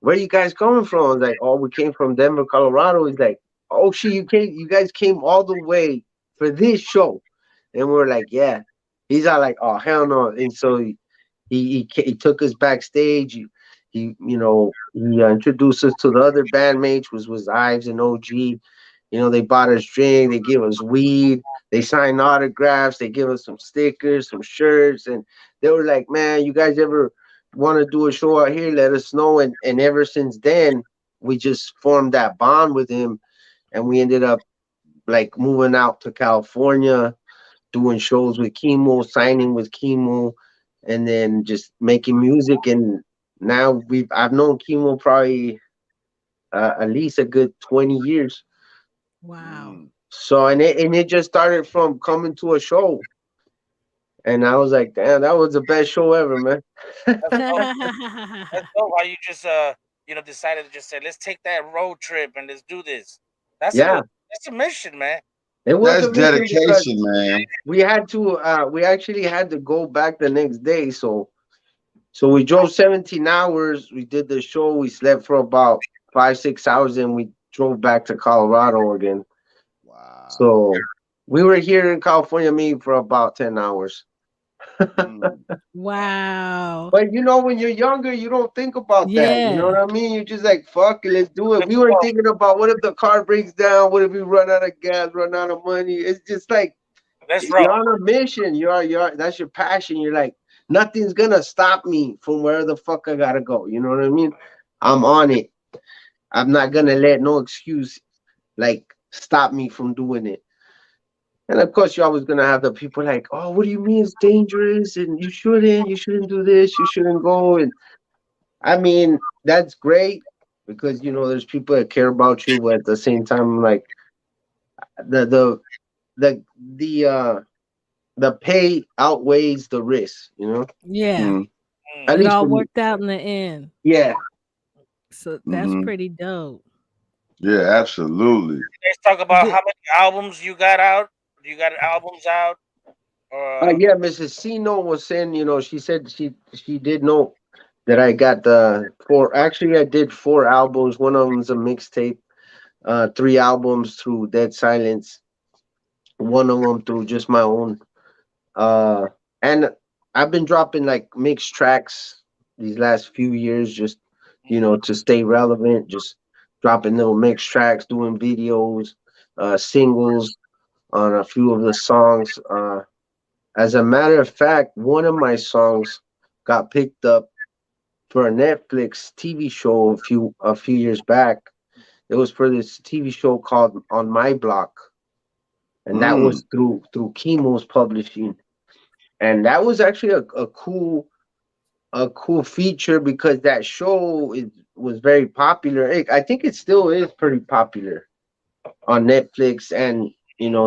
S3: where are you guys coming from? I was like, oh, we came from Denver, Colorado. He's like, oh, shit, you guys came all the way for this show. And we're like, yeah. He's all like, oh, hell no. And so he took us backstage. He introduced us to the other bandmates, which was Ives and OG. They bought us drink, they give us weed, they signed autographs, they give us some stickers, some shirts, and they were like, man, you guys ever want to do a show out here, let us know. And ever since then, we just formed that bond with him, and we ended up like moving out to California, doing shows with Chemo, signing with Chemo, and then just making music. And now I've known Chemo probably at least a good 20 years.
S4: Wow.
S3: So and it just started from coming to a show, and I was like, damn, that was the best show ever, man.
S5: That's dope. How you just decided to just say, let's take that road trip and let's do this. That's a mission, man.
S3: It was
S2: That's dedication, man.
S3: We actually had to go back the next day, so we drove 17 hours. We did the show. We slept for about 5-6 hours, and we drove back to Colorado again.
S2: Wow.
S3: So we were here in California maybe for about 10 hours.
S4: Wow.
S3: But when you're younger, you don't think about that. You know what I mean? You're just like, fuck it, let's do it. We weren't thinking about what if the car breaks down, what if we run out of gas, run out of money. It's just like, you're on a mission. You're that's your passion. You're like, nothing's gonna stop me from where the fuck I gotta go. You know what I mean? I'm on it. I'm not gonna let no excuse like stop me from doing it. And of course, you're always gonna have the people like, "Oh, what do you mean it's dangerous? And you shouldn't do this, you shouldn't go." And I mean, that's great because there's people that care about you, but at the same time, like the the the the uh the pay outweighs the risk.
S4: Yeah.
S2: Mm,
S3: At
S4: It
S3: least for
S4: all
S3: me.
S4: worked out in the end.
S3: Yeah,
S4: So that's
S2: mm-hmm.
S4: pretty dope.
S2: Yeah, absolutely.
S5: Let's talk about
S4: Did,
S5: how many albums you got out. You got albums out, or
S3: yeah. Mrs. Sino was saying, she said she did know that I got the four. Actually, I did 4 albums. One of them's a mixtape. 3 albums through Dead Silence. One of them through just my own. Uh, and I've been dropping like mixed tracks these last few years, just to stay relevant. Just dropping little mixed tracks, doing videos, singles on a few of the songs. As a matter of fact, one of my songs got picked up for a Netflix TV show a few years back. It was for this TV show called On My Block, and that
S2: Mm,
S3: was through Chemo's publishing. And that was actually a cool feature because that show was very popular. I think it still is pretty popular on Netflix and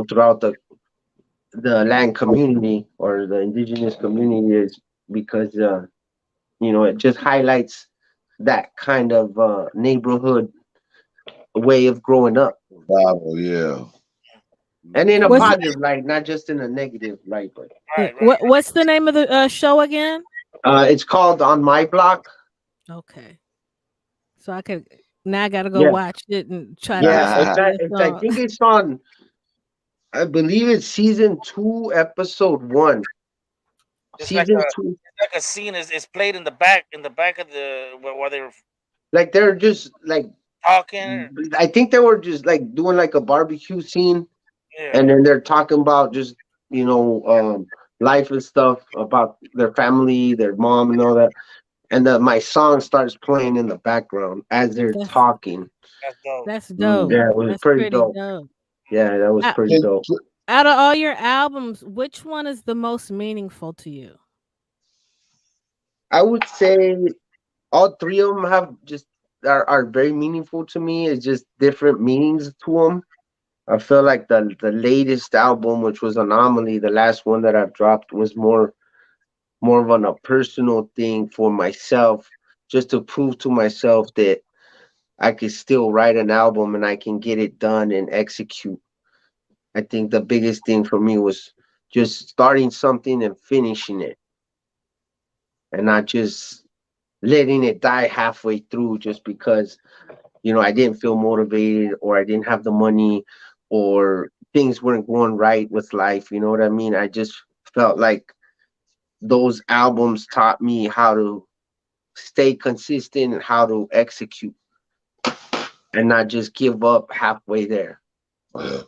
S3: throughout the land community or the indigenous community is because it just highlights that kind of neighborhood way of growing up,
S2: Bible, yeah.
S3: and in a
S4: what's
S2: Mm-hmm.
S3: positive light, not just in a negative light. But
S5: right, right.
S4: what's the name of the show again?
S3: it's called On My Block.
S4: Okay. So I could now I gotta go
S3: Yeah,
S4: watch it and try to
S3: yeah.
S4: listen
S3: It's,
S4: to
S3: at-
S4: this
S3: it's I
S4: song.
S3: think it's on. I believe it's season 2, episode 1.
S5: It's like
S3: Season 2,
S5: a scene is played in the back of the where they're
S3: like they're just like
S5: talking.
S3: I think they were just like doing like a barbecue scene,
S5: Yeah,
S3: and then they're talking about just life and stuff about their family, their mom, and all that. And my song starts playing in the background as they're
S4: That's
S3: talking.
S5: that's dope.
S4: that's dope.
S2: Mm.
S3: Yeah, it was
S4: That's
S3: pretty
S4: pretty
S3: dope.
S4: dope.
S3: Yeah, that was
S4: Out,
S3: pretty
S2: Can-
S3: dope.
S4: out of all your albums, which one is the most meaningful to you?
S3: I would say all 3 of them are very meaningful to me. It's just different meanings to them. I feel like the latest album, which was Anomaly, the last one that I've dropped, was more of a personal thing for myself, just to prove to myself that I can still write an album and I can get it done and execute. I think the biggest thing for me was just starting something and finishing it, and not just letting it die halfway through just because I didn't feel motivated or I didn't have the money or things weren't going right with life. You know what I mean? I just felt like those albums taught me how to stay consistent and how to execute and not just give up halfway there.
S5: Mm.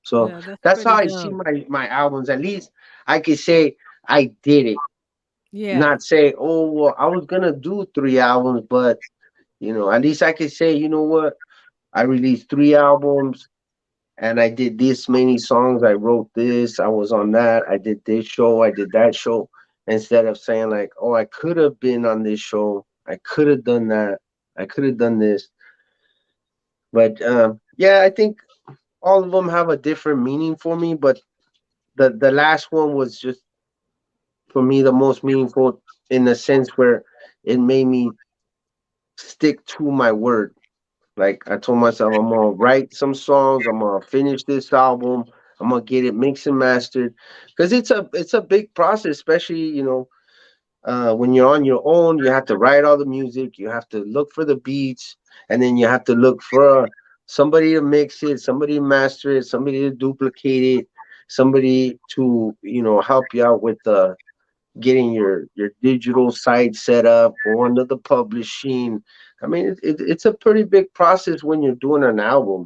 S3: So
S4: Yeah, that's
S3: that's how
S4: pretty
S3: I see
S4: dope.
S3: my albums. At least I could say I did it.
S4: Yeah.
S3: Not say, oh well, I was gonna do 3 albums, but at least I could say, you know what? I released 3 albums and I did this many songs. I wrote this, I was on that, I did this show, I did that show. Instead of saying like, oh, I could have been on this show, I could have done that, I could have done this. But yeah, I think all of them have a different meaning for me. But the last one was just for me the most meaningful in the sense where it made me stick to my word. Like I told myself, I'm gonna write some songs. I'm gonna finish this album. I'm gonna get it mixed and mastered, because it's a big process, especially when you're on your own. You have to write all the music. You have to look for the beats, and then you have to look for somebody to mix it, somebody to master it, somebody to duplicate it, somebody to help you out with getting your digital site set up, going to the publishing. I mean, it's a pretty big process when you're doing an album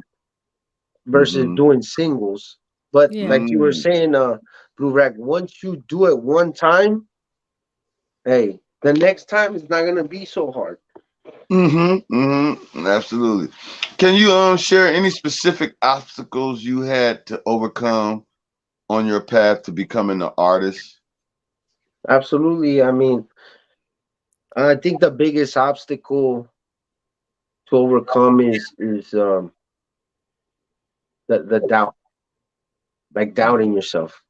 S3: versus
S2: Mm-hmm.
S3: doing singles. But
S4: Yeah.
S3: like you were
S2: Mm.
S3: saying, Blue Rack, once you do it one time, hey, the next time it's not gonna be so hard.
S2: Absolutely. Can you share any specific obstacles you had to overcome on your path to becoming an artist?
S3: Absolutely. I mean, I think the biggest obstacle to overcome is the doubt, like doubting yourself,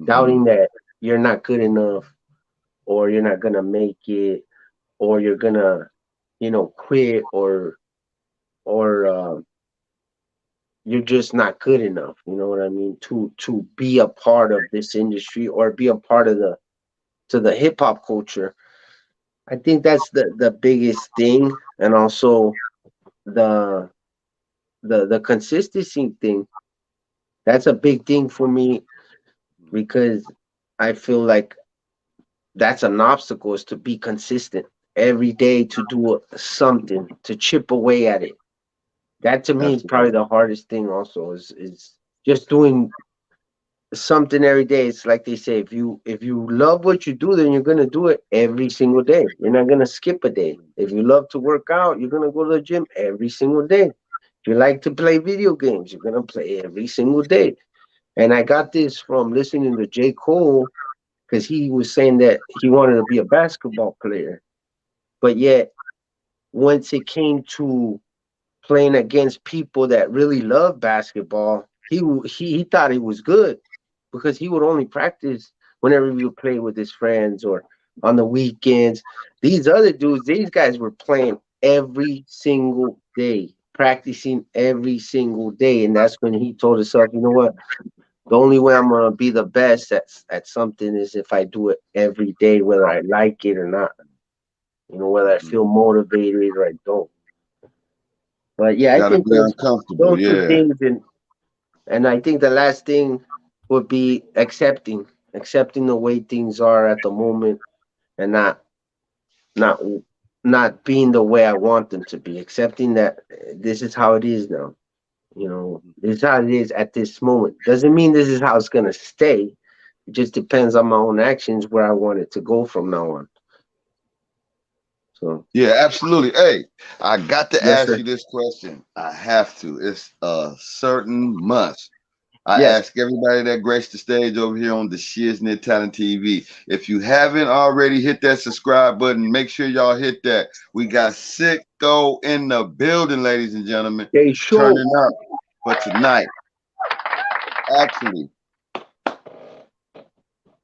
S2: Mm-hmm.
S3: doubting that you're not good enough, or you're not gonna make it, or you're gonna, quit, or you're just not good enough. You know what I mean? To be a part of this industry or be a part of the hip hop culture. I think that's the biggest thing, and also the the consistency thing. That's a big thing for me because I feel like that's an obstacle, is to be consistent every day, to do something, to chip away at it. That to me is
S2: Absolutely.
S3: probably the hardest thing. Also, is just doing something every day. It's like they say, if you love what you do, then you're gonna do it every single day. You're not gonna skip a day. If you love to work out, you're gonna go to the gym every single day. If you like to play video games, you're gonna play every single day. And I got this from listening to J. Cole, because he was saying that he wanted to be a basketball player, but yet once it came to playing against people that really love basketball, he thought he was good, because he would only practice whenever he would play with his friends or on the weekends. These other dudes, these guys were playing every single day, practicing every single day. And that's when he told himself, you know what? The only way I'm gonna be the best at something is if I do it every day, whether I like it or not. Whether I feel motivated or I don't. But yeah, I
S2: Gotta
S3: think
S2: be uncomfortable.
S3: those two
S2: Yeah.
S3: things, and I think the last thing would be accepting the way things are at the moment, and not not being the way I want them to be. Accepting that this is how it is now. This is how it is at this moment. Doesn't mean this is how it's gonna stay. It just depends on my own actions where I want it to go from now on. So
S2: Yeah, absolutely. Hey, I got to
S3: yes,
S2: ask
S3: sir.
S2: you this question. I have to. It's a certain must. I
S3: Yes.
S2: ask everybody that graced the stage over here on the Shiznit Talent TV. If you haven't already hit that subscribe button, make sure y'all hit that. We got Sicko in the building, ladies and gentlemen,
S3: They show.
S2: turning up for tonight. Actually,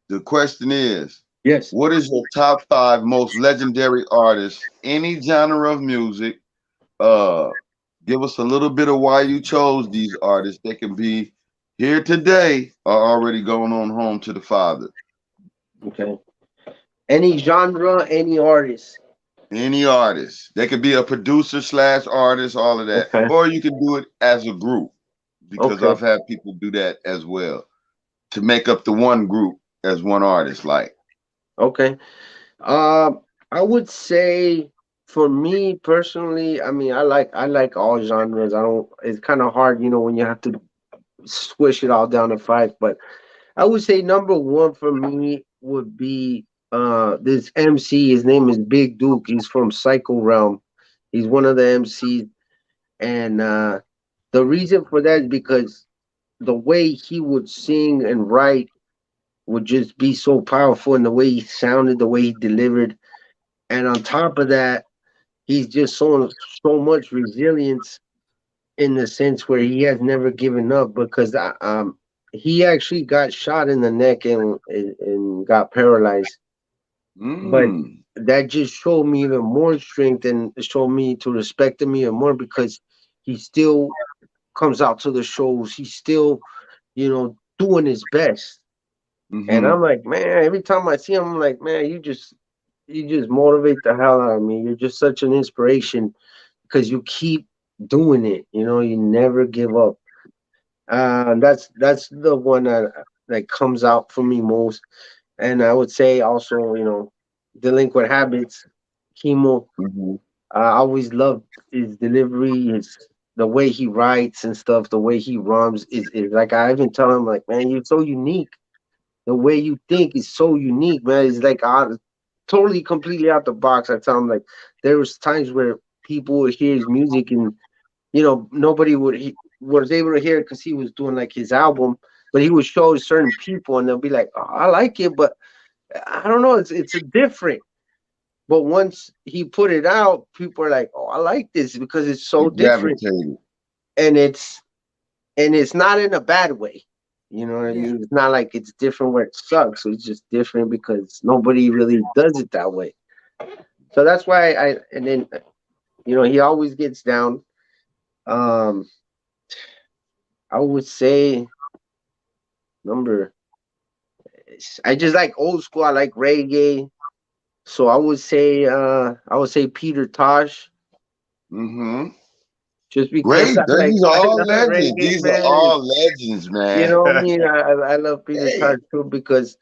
S2: the question is,
S3: Yes.
S2: what is your top five most legendary artists, any genre of music? Uh, Give us a little bit of why you chose these artists. They can be here today or already going on home to the Father.
S3: Okay. Any genre, any artist.
S2: Any artist. They could be a producer slash artist, all of that.
S3: Okay.
S2: Or you can do it as a group because
S3: Okay.
S2: I've had people do that as well to make up the one group as one artist. Like,
S3: Okay. I would say, for me personally, I mean, I like all genres. I don't. It's kind of hard, when you have to squish it all down to five. But I would say number one for me would be this MC. His name is Big Duke. He's from Psycho Realm. He's one of the MCs, and the reason for that is because the way he would sing and write would just be so powerful, and the way he sounded, the way he delivered. And on top of that, he's just so much resilience, in the sense where he has never given up, because he actually got shot in the neck and got paralyzed. But
S2: mm,
S3: that just showed me even more strength, and showed me to respect him even more, because he still comes out to the shows. He's still, doing his best. And
S2: mm-hmm,
S3: I'm like, man, every time I see him, I'm like, man, you just motivate the hell out of me. You're just such an inspiration, because you keep doing it. You never give up. That's the one that comes out for me most. And I would say also, Delinquent Habits, Chemo.
S2: mm-hmm,
S3: I always loved his delivery, the way he writes and stuff, the way he rhymes is like, I even tell him, like, man, you're so unique. The way you think is so unique, man. It's like totally completely out the box. I tell him like there was times where people would hear his music and nobody was able to hear it because he was doing like his album, but he would show certain people and they'll be like, oh, I like it, but I don't know, it's a different. But once he put it out, people are like, oh, I like this because it's so different, and it's not in a bad way. You know what I mean? It's not like it's different where it sucks. It's just different because nobody really does it that way. So that's why and then, he always gets down. I would say I just like old school. I like reggae. So I would say Peter Tosh.
S2: Mm-hmm.
S3: Just because
S2: Great. These are all legends.
S3: reggae,
S2: These
S3: man.
S2: are all legends, man.
S3: You know what I mean? I love Peter Tosh too because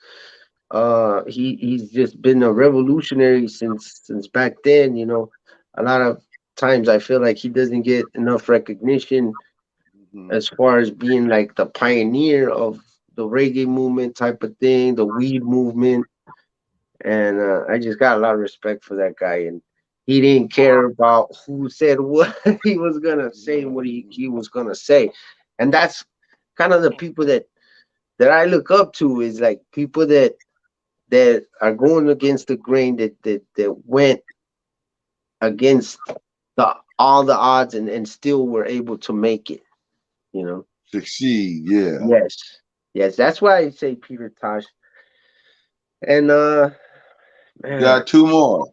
S3: he's just been a revolutionary since back then. A lot of times I feel like he doesn't get enough recognition as far as being like the pioneer of the reggae movement type of thing, the weed movement. And I just got a lot of respect for that guy. And he didn't care about who said what he was going to say, what he was going to say. And that's kind of the people that I look up to, is like people that are going against the grain, that went against all the odds and still were able to make it,
S2: Succeed, yeah.
S3: Yes, that's why I say Peter Tosh. And man,
S2: got two more.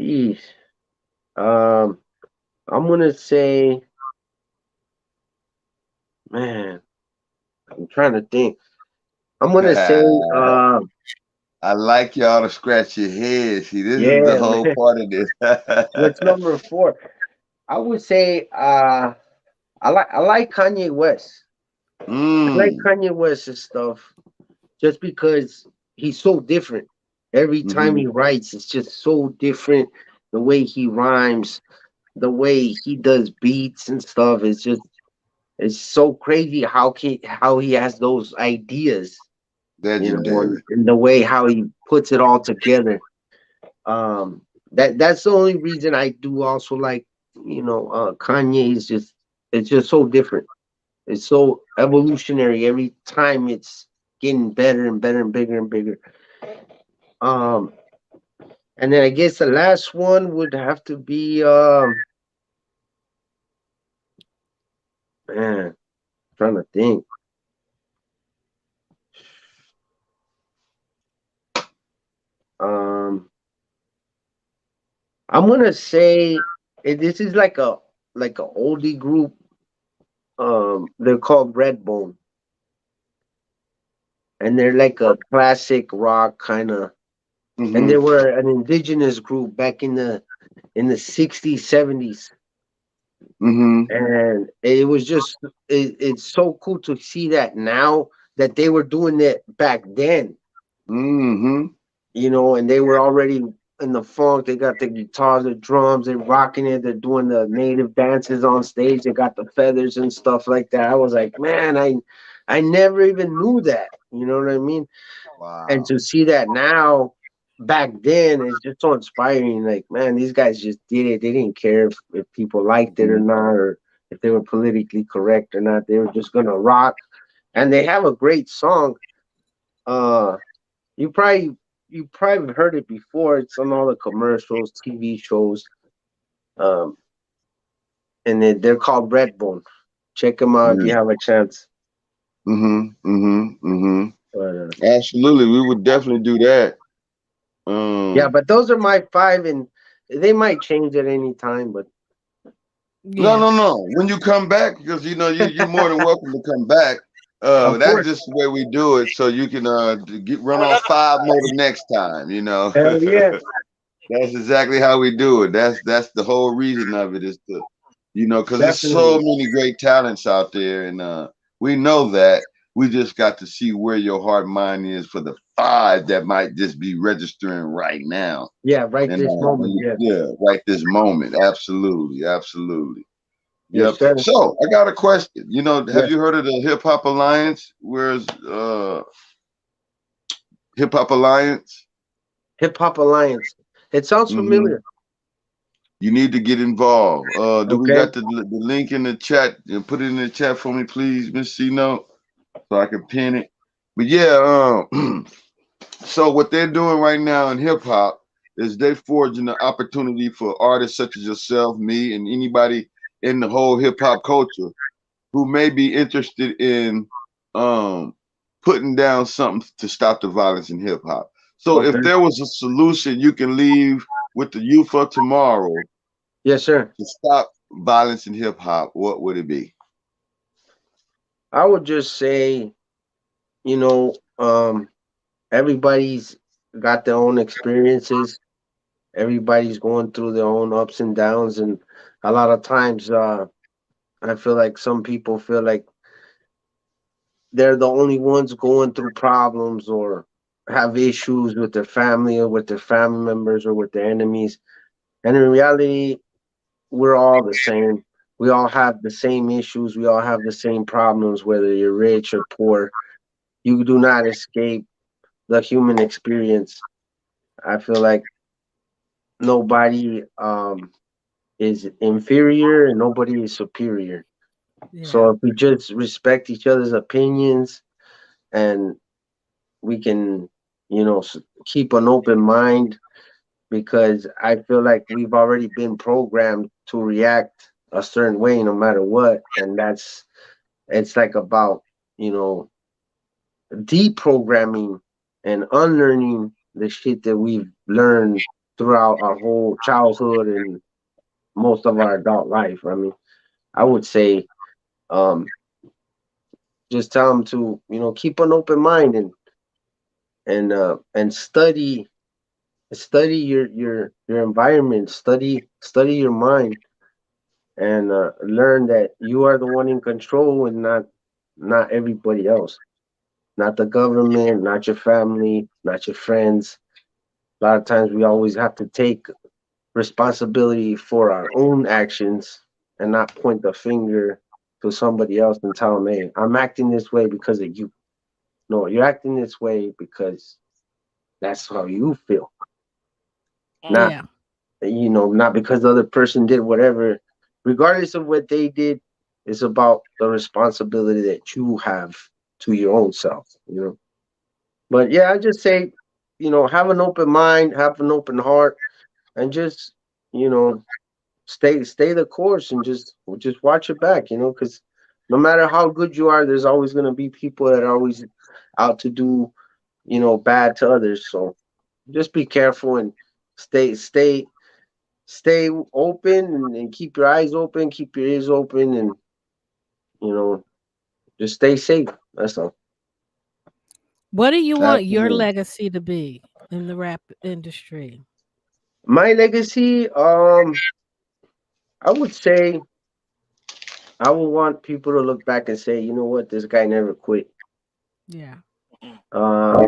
S3: Jeez. I'm gonna say, man, I'm trying to think. I'm gonna say
S2: I like y'all to scratch your head. See, this is the whole part of this.
S3: What's number 4? I would say I like Kanye West. I like Kanye West's stuff just because he's so different. Every time he writes, it's just so different. The way he rhymes, the way he does beats and stuff, it's so crazy how he has those ideas.
S2: Legendary.
S3: And the way how he puts it all together. That's the only reason I do also like, Kanye is it's just so different. It's so evolutionary. Every time it's getting better and better and bigger and bigger. And then I guess the last one would have to be man, I'm trying to think. I'm gonna say this is like a oldie group. They're called Redbone, and they're like a classic rock kind of. And they were an indigenous group back in the 60s, 70s. And it was just it's so cool to see that now that they were doing it back then. And they were already in the funk. They got the guitars, the drums, they're rocking it, they're doing the native dances on stage, they got the feathers and stuff like that. I was like, man, I never even knew that. You know what I mean?
S2: Wow.
S3: And to see that now, back then, it's just so inspiring. Like, man, these guys just did it. They didn't care if people liked it or not, or if they were politically correct or not. They were just gonna rock. And they have a great song. You probably heard it before. It's on all the commercials, TV shows. And they're called Redbone. Check them out if you have a chance.
S2: Absolutely, we would definitely do that.
S3: Yeah, but those are my 5, and they might change at any time. But
S2: no. When you come back, because you're more than welcome to come back. That's just the way we do it, so you can run off 5 more the next time.
S3: Hell yeah.
S2: That's exactly how we do it. That's the whole reason of it, is to, because there's so many great talents out there, and we know that. We just got to see where your heart and mind is for the 5 that might just be registering right now.
S3: Yeah, right this moment.
S2: Yeah, right this moment. Absolutely.
S3: Yes,
S2: Yep. So I got a question. Have you heard of the Hip Hop Alliance? Where's Hip Hop Alliance.
S3: Hip Hop Alliance. It sounds familiar.
S2: You need to get involved. Do we
S3: Okay.
S2: got the link in the chat? Put it in the chat for me, please, Miss C Note, so I can pin it. But yeah, so what they're doing right now in hip hop is they forging the opportunity for artists such as yourself, me, and anybody in the whole hip hop culture who may be interested in putting down something to stop the violence in hip hop. So if there was a solution you can leave with the youth of tomorrow,
S3: yes, sir,
S2: to stop violence in hip hop, what would it be?
S3: I would just say, you know, everybody's got their own experiences. Everybody's going through their own ups and downs, and a lot of times, I feel like some people feel like they're the only ones going through problems or have issues with their family or with their family members or with their enemies. And in reality, we're all the same. We all have the same issues. We all have the same problems, whether you're rich or poor. You do not escape the human experience. I feel like nobody is inferior and nobody is superior.
S4: Yeah.
S3: So if we just respect each other's opinions and we can, keep an open mind, because I feel like we've already been programmed to react a certain way no matter what. And it's like about, deprogramming and unlearning the shit that we've learned throughout our whole childhood and most of our adult life. I mean, I would say, just tell them to, keep an open mind and study your environment, study your mind, and learn that you are the one in control and not everybody else, not the government, not your family, not your friends. A lot of times we always have to take responsibility for our own actions and not point the finger to somebody else and tell them, hey, I'm acting this way because of you. No, you're acting this way because that's how you feel. Not,
S4: Yeah.
S3: not because the other person did whatever. Regardless of what they did, it's about the responsibility that you have to your own self. But yeah, I just say, have an open mind, have an open heart, and just, you know, stay the course and just watch it back, because no matter how good you are, there's always gonna be people that are always out to do, bad to others. So just be careful and stay stay open and keep your eyes open, keep your ears open, and you know, just stay safe. That's all.
S4: What do you want your
S2: Absolutely.
S4: legacy to be in the rap industry?
S3: My legacy, I would say I would want people to look back and say, you know what, this guy never quit.
S4: Yeah.
S3: Um,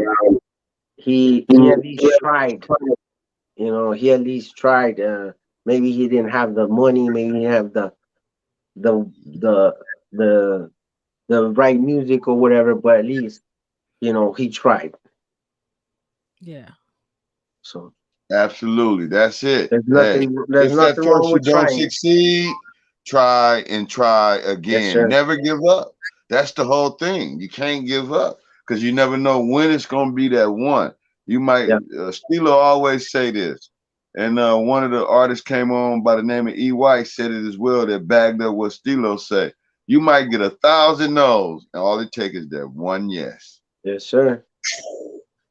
S3: he at least tried. He at least tried. Maybe he didn't have the money. Maybe he didn't have the the the the right music or whatever. But at least he tried.
S4: Yeah.
S3: So
S2: Absolutely. That's it.
S3: there's
S2: Hey,
S3: nothing there's
S2: if at
S3: nothing wrong
S2: first you
S3: with
S2: don't
S3: trying.
S2: succeed, try and try
S3: Yes,
S2: again.
S3: sir.
S2: Never give up. That's the whole thing. You can't give up because you never know when it's going to be that one. You might,
S3: Yeah.
S2: Steelo always say this. And one of the artists came on by the name of E. White said it as well that bagged up what Steelo say. You might get 1,000 no's, and all it takes is that one yes.
S3: Yes, sir.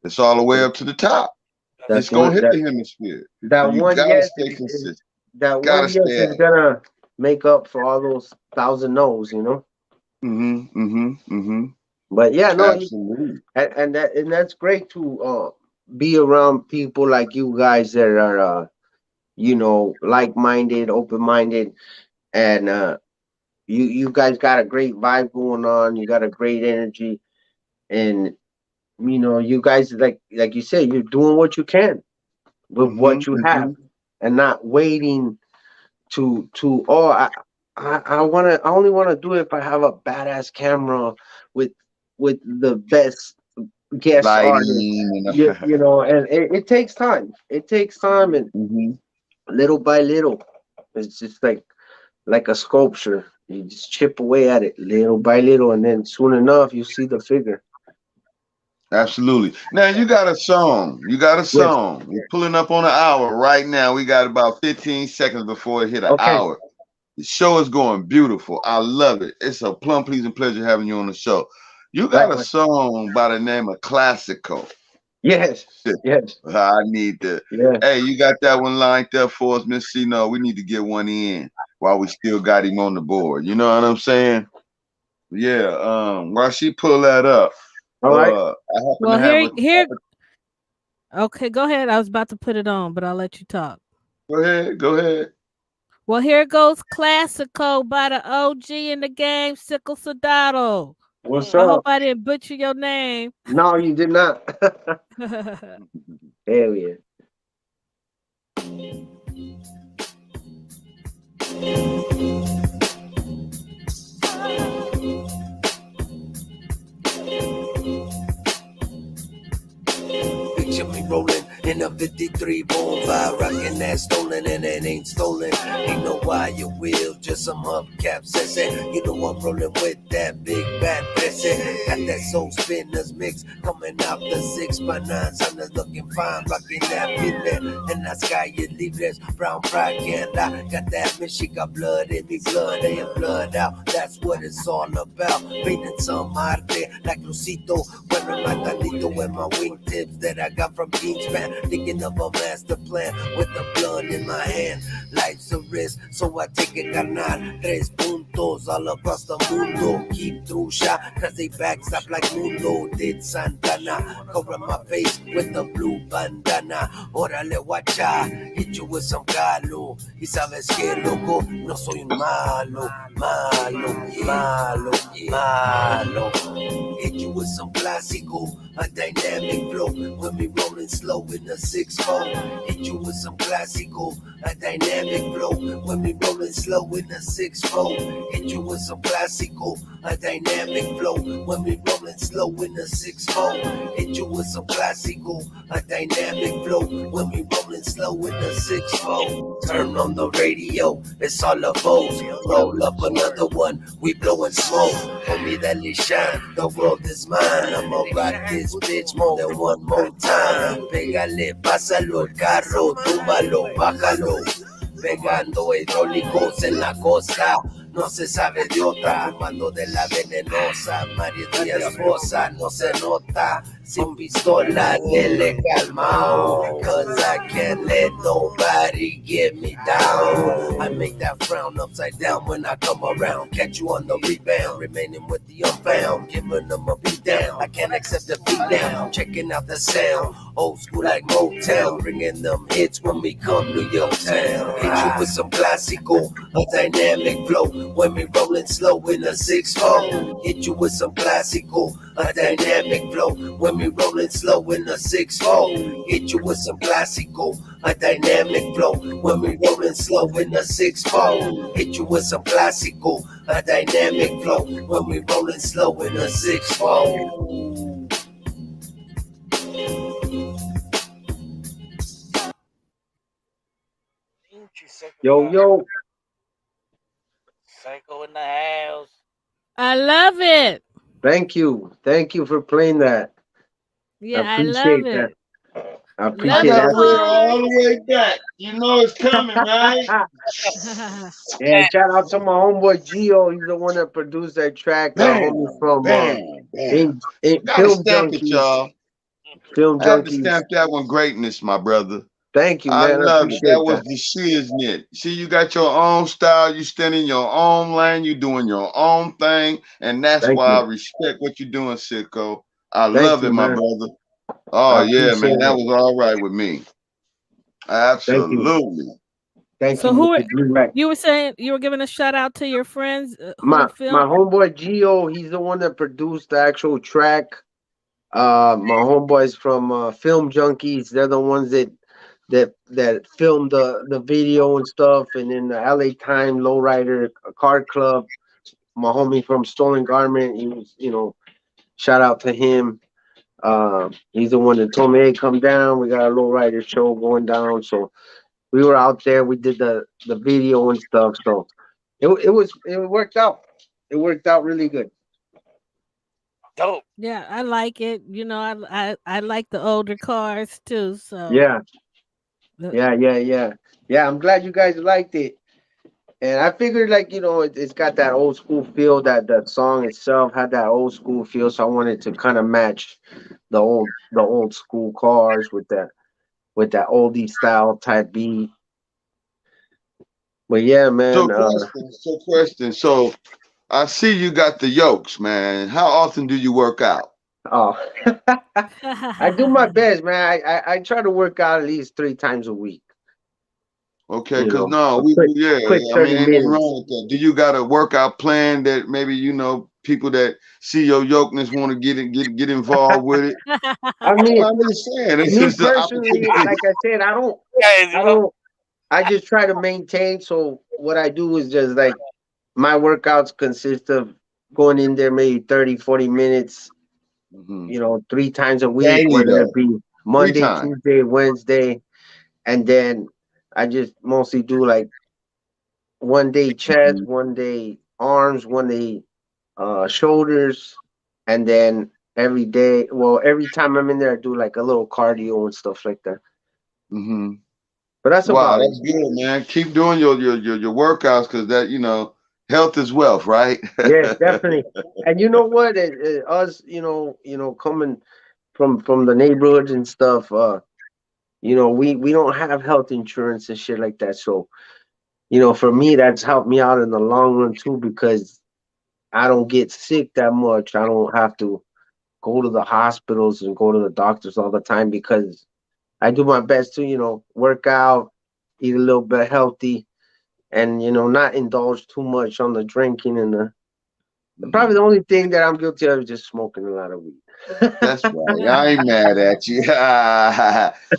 S2: It's all the way up to the top.
S3: That's
S2: It's gonna
S3: one
S2: hit
S3: that
S2: the hemisphere. So
S3: that
S2: you
S3: one
S2: gotta
S3: yes
S2: stay consistent.
S3: that one
S2: Gotta
S3: yes
S2: stay
S3: is
S2: at it.
S3: gonna make up for all those thousand no's. But yeah, no,
S2: Absolutely.
S3: and that's great to be around people like you guys that are like-minded, open-minded, and you guys got a great vibe going on. You got a great energy, and you guys, like you said, you're doing what you can with what you have, and not waiting to I only want to do it if I have a badass camera with with the best guest artist.
S2: lighting, and
S3: You know, and it takes time. It takes time, and little by little, it's just like a sculpture. You just chip away at it little by little, and then soon enough, you see the figure.
S2: absolutely. Now you got a song. You got a
S3: Yes.
S2: song. We're pulling up on an hour right now. We got about 15 seconds before it hit an
S3: Okay.
S2: hour. The show is going beautiful. I love it. It's a plum pleasing pleasure having you on the show. You got a
S3: Likewise.
S2: song by the name of Classico.
S3: Yes.
S2: Shit.
S3: Yes.
S2: I need to.
S3: Yeah.
S2: Hey, you got that one lined up for us, Miss C? No, we need to get one in while we still got him on the board. You know what I'm saying? Yeah. While she pull that up,
S3: All right.
S2: I happen
S4: Well,
S2: to have
S4: here. Okay, go ahead. I was about to put it on, but I'll let you talk.
S2: Go ahead. Go ahead.
S4: Well, here goes Classico by the OG in the game, SICKO Soldado.
S3: What's
S4: I hope
S3: up?
S4: I didn't butcher your name.
S3: No, you did not. Hell yeah.
S6: Picture me rolling in a 53 boom vibe, rocking that stolen and it ain't stolen. Ain't no wire wheel, just some hubcaps. You know I'm rolling with that big bad dressing. Got that soul spinners mix coming out the 6x9. Son looking fine, rocking that midman. And that sky you leave this brown propaganda. Got that Michigan blood in me, blood in, blood out. That's what it's all about. Painting some arte like Lucito, wearing my tanito and my wingtips that I got from Jeans Man. Thinking of a master plan with the blood in my hand. Life's a risk, so I take it carnal. 3 puntos all across the mundo. Keep through shot, cause they backstop like Mundo did Santana. Cover my face with the blue bandana. Órale guacha, hit you with some galo. Y sabes que loco, no soy un malo, malo, malo, malo. Hit you with some classical, a dynamic flow. When we rolling slow in the 6-4. Hit you with some classical, a dynamic flow. When we rolling slow in the 6-4. Hit you with some classical, a dynamic flow. When we rolling slow in the 6-4. Hit you with some classical, a dynamic flow. When we rolling slow in the 6-4. Turn on the radio, it's all a pose. Roll up another one, we blowing smoke. Homie, that let shine, the world is mine. I'ma rock this bitch more than one more time. Pégale, pásalo el carro, túmbalo, bájalo. Pegando hidráulicos en la costa. No se sabe de otra, fumando de la venenosa. María Díaz Rosa, no se nota. Sin pistola, dele calmao. Cause I can't let nobody get me down. I make that frown upside down when I come around. Catch you on the rebound, remaining with the unfound. Giving them a beat down, I can't accept defeat now. Checking out the sound, old school like Motown. Bringing them hits when we come to your town. Hit you with some classical, a dynamic flow. When we rolling slow in a 6-4. Hit you with some classical, a dynamic flow. When we rolling slow in a 6-4. Hit you with some classical, a dynamic flow. When we rolling slow in a 6-4. Hit you with some classical, a dynamic flow. When we rolling slow in a 6-4.
S3: Yo.
S5: Psycho in the house.
S4: I love it.
S3: Thank you. Thank you for playing that.
S4: Yeah, I
S3: appreciate
S4: love
S3: that.
S4: it.
S3: I
S4: Love
S3: appreciate
S4: it,
S2: I
S3: that.
S2: got way
S4: Paul.
S2: all the way back. You know it's coming, right?
S3: Yeah, shout out to my homeboy Gio. He's the one that produced that track.
S2: Bam,
S3: Homie from
S2: bam, bam.
S3: in
S2: Gotta
S3: Film
S2: stamp it,
S3: Junkies.
S2: y'all.
S3: Film
S2: I have to
S3: Junkies.
S2: stamp that one greatness, my brother.
S3: Thank you,
S2: I
S3: man. I
S2: love it.
S3: appreciate
S2: That was
S3: that.
S2: the shiznit. See, you got your own style. You stand in your own lane. You doing your own thing, and that's
S3: Thank
S2: why I
S3: you.
S2: respect what you're doing, Sicko. I
S3: Thank
S2: love
S3: you,
S2: it, my
S3: man.
S2: brother.
S3: I
S2: Oh yeah,
S3: appreciate
S2: man, that
S3: it.
S2: was all right with me.
S3: Thank you.
S2: Absolutely.
S3: Thank
S4: So
S3: you,
S4: who are,
S3: Mr. G-Mac.
S4: you were saying you were giving a shout out to your friends who
S3: My
S4: filmed?
S3: homeboy Gio, he's the one that produced the actual track. My homeboys from Film Junkies, they're the ones that filmed the video and stuff, and then the LA Time Lowrider Car Club. My homie from Stolen Garment, he was, shout out to him. He's the one that told me, "Hey, come down. We got a low rider show going down." So we were out there. We did the video and stuff. So it worked out. It worked out really good.
S5: Dope.
S4: Yeah, I like it. You know, I like the older cars too. So
S3: Yeah,
S4: the-
S3: yeah. I'm glad you guys liked it. And I figured, like, it's got that old school feel. That song itself had that old school feel. So I wanted to kind of match the old school cars with that oldie style type beat. But yeah, man.
S2: Question. So I see you got the yokes, man. How often do you work out?
S3: Oh, I do my best, man. I try to work out at least 3 times a week.
S2: Okay,
S3: You
S2: because
S3: know,
S2: no,
S3: a quick
S2: I
S3: 30
S2: mean, ain't nothing
S3: minutes.
S2: wrong with that. Do you got a workout plan that maybe people that see your yokeness want to get involved with it?
S3: I mean,
S2: I'm just saying, it's
S3: me
S2: just the
S3: personally,
S2: opportunity.
S3: like I said,
S5: Yeah,
S3: I don't, I just try to maintain. So what I do is just like my workouts consist of going in there maybe 30, 40 minutes,
S2: Mhm.
S3: 3 times a week,
S2: Daily
S3: whether it
S2: though,
S3: be
S2: 3
S3: Monday,
S2: times.
S3: Tuesday, Wednesday. And then I just mostly do like one day chest,
S2: Mhm.
S3: one day arms, one day shoulders, and then every time I'm in there, I do like a little cardio and stuff like that.
S2: Mhm.
S3: But that's
S2: Wow,
S3: about it.
S2: that's good, man. Keep doing your workouts because that health is wealth, right?
S3: Yes, definitely. And you know what? Us, coming from the neighborhoods and stuff, we don't have health insurance and shit like that. So, for me, that's helped me out in the long run too because I don't get sick that much. I don't have to go to the hospitals and go to the doctors all the time because I do my best to, work out, eat a little bit healthy, and not indulge too much on the drinking and probably the
S2: Mhm.
S3: only thing that I'm guilty of is just smoking a lot of weed.
S2: That's right. I ain't mad at you.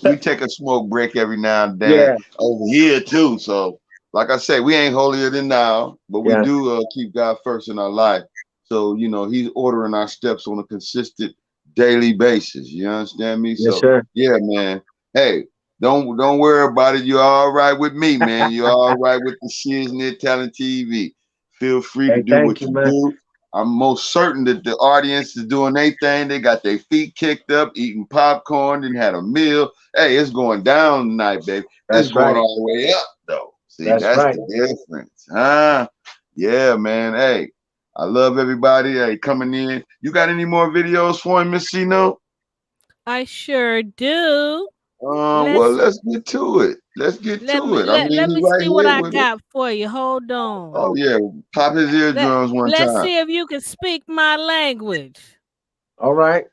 S2: We take a smoke break every now and then
S3: Yeah,
S2: over here too. So, like I say, we ain't holier than thou, but we
S3: yeah,
S2: do keep God first in our life. So, He's ordering our steps on a consistent daily basis. You understand me?
S3: yes,
S2: So,
S3: sir.
S2: yeah, man. Hey, don't worry about it. You're all right with me, man. You're all right with the Shiznit Talent TV. Feel free to
S3: Hey,
S2: do
S3: thank
S2: what
S3: you,
S2: you
S3: man.
S2: do. I'm most certain that the audience is doing their thing. They got their feet kicked up, eating popcorn, and had a meal. Hey, it's going down tonight, baby. It's
S3: That's
S2: going
S3: right.
S2: all the way up, though. See,
S3: That's
S2: that's
S3: right.
S2: the difference, huh? Yeah, man. Hey, I love everybody. Hey, coming in. You got any more videos for him, Miss Cino?
S4: I sure do.
S2: Well,
S4: Let's
S2: let's get to it. Let's get
S4: let
S2: to
S4: me
S2: it. I
S4: let,
S2: mean,
S4: let
S2: he
S4: me
S2: right
S4: see what
S2: here
S4: I
S2: with us.
S4: got for you. Hold on.
S2: Oh yeah, pop his eardrums one
S4: Let's
S2: time.
S4: see if you can speak my language.
S3: All right.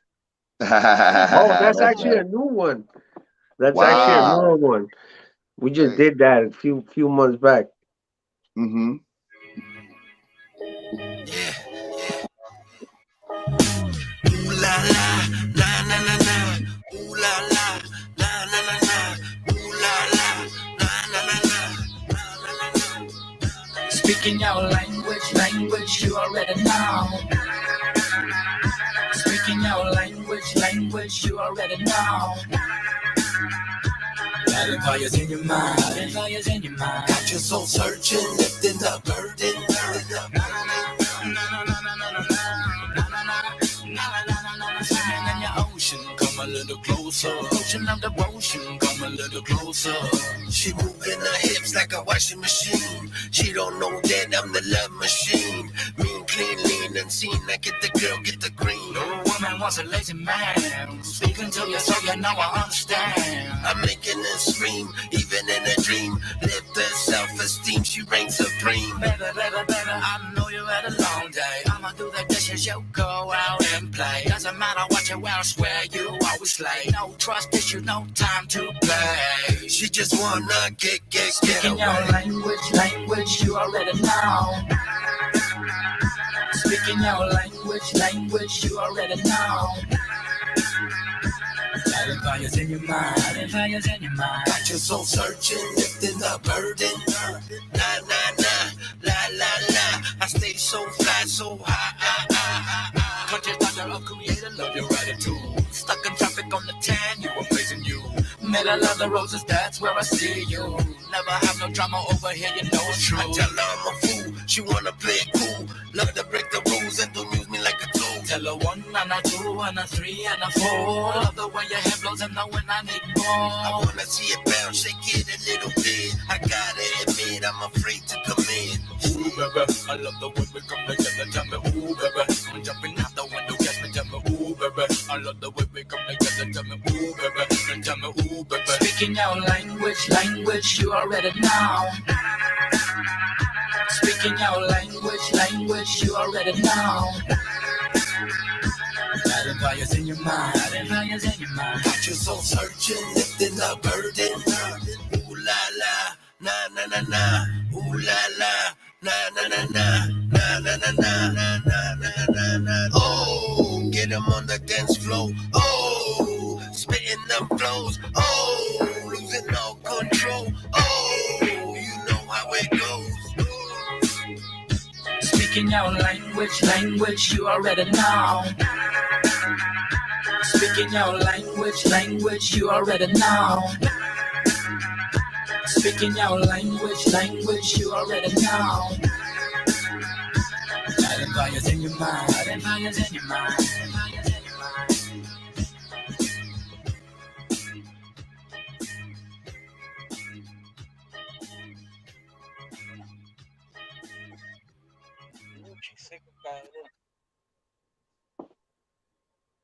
S3: Oh, that's
S2: That's
S3: actually
S2: right.
S3: a new one. That's actually a
S4: See?
S2: Wow.
S3: newer one. We just
S2: Hey.
S3: did that a few months back.
S2: Mm-hmm.
S6: Ooh la la, la la la la. Ooh la la, la la la la. Ooh la la, la la la la. La la la. Speaking your language you already know. Speaking your language you already know. Letting fires in your mind, letting fires in your mind. Got your soul searching, lifting the burden, burden up. Swimming in your ocean, come a little closer. Ocean of devotion, come a little closer. She moving her hips like a washing machine. She don't know that I'm the love machine. Mean, clean, lean, and seen. I get the girl, get the green. No woman wants a lazy man. Speaking to you so you know I understand. I'm making her scream, even in a dream. Lift her self-esteem, she reigns supreme. Better, I know you had a long day. I'ma do the dishes, you go out and play. Doesn't matter what you wear, I swear you always slay. No trust issue, no time to play. She just wanna get Speaking your language you already know. Speaking your language you already know. Lighting fires in your mind, lighting fires in your mind. Got your soul searching, lifting the burden. Nah, nah, nah, la, la, la. I stay so fly, so high, Conscious thunder of creator, love your attitude. stuck in traffic on the 10, you were praising you. Met a lot of roses, that's where I see you. Never have no drama over here, you know it's true. I tell her I'm a fool, she wanna play it cool. Love to break the rules and don't use me like a tool. Tell her 1 and a 2 and a 3 and a 4. Love the way your head blows and know when I need more. I wanna see it bounce, shake it a little bit. I gotta admit, I'm afraid to commit. Ooh, baby, I love the way we come together. Tell me, ooh, baby, I'm jumping out the window. Catch me, tell me, ooh, baby, I love the way we come together. Tell me, ooh, baby, and tell me, ooh, baby. Speaking your language, you already know. Speaking your language, you already know. Got fires in your mind, got your soul searching, lifting a burden. Ooh la la, na na na na. Ooh la la, na na na na, na na na na, na na na na. Oh, get 'em on the dance floor. Oh, spitting them flows. Oh, losing all control. Oh, you know how it goes. Speaking your language, you already know. Speaking your language, you already know. Speaking your language, you already know. Lighting fires in your mind, lighting fires in your mind.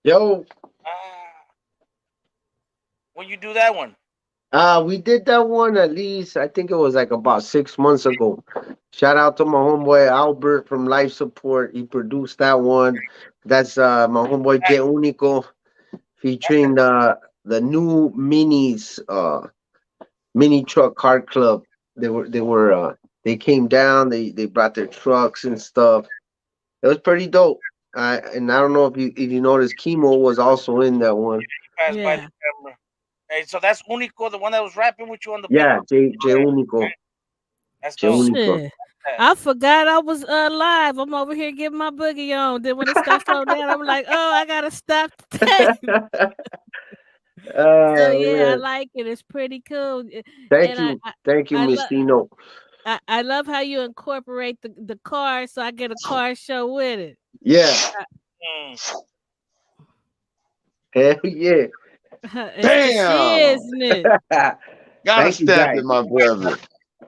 S3: Yo.
S5: When you do that one?
S3: We did that one at least, I think it was like about 6 months ago. Shout out to my homeboy Albert from Life Support. He produced that one. That's my homeboy Que Unico featuring the new minis mini truck car club. They came down, they brought their trucks and stuff. It was pretty dope. And I don't know if you noticed Chemo was also in that one.
S4: Yeah.
S5: Hey, so that's Unico, the one that was rapping with you on the
S3: beat? J Unico.
S5: That's dope.
S4: I forgot I was live. I'm over here getting my boogie on. Then when it starts slowing down, I'm like, oh, I gotta stop the tape. So yeah, I like it. It's pretty cool.
S3: Thank you, Miss Dino.
S4: I love how you incorporate the car, so I get a car show with it.
S3: Yeah. Hell yeah.
S2: Damn. Gotta step it, my brother.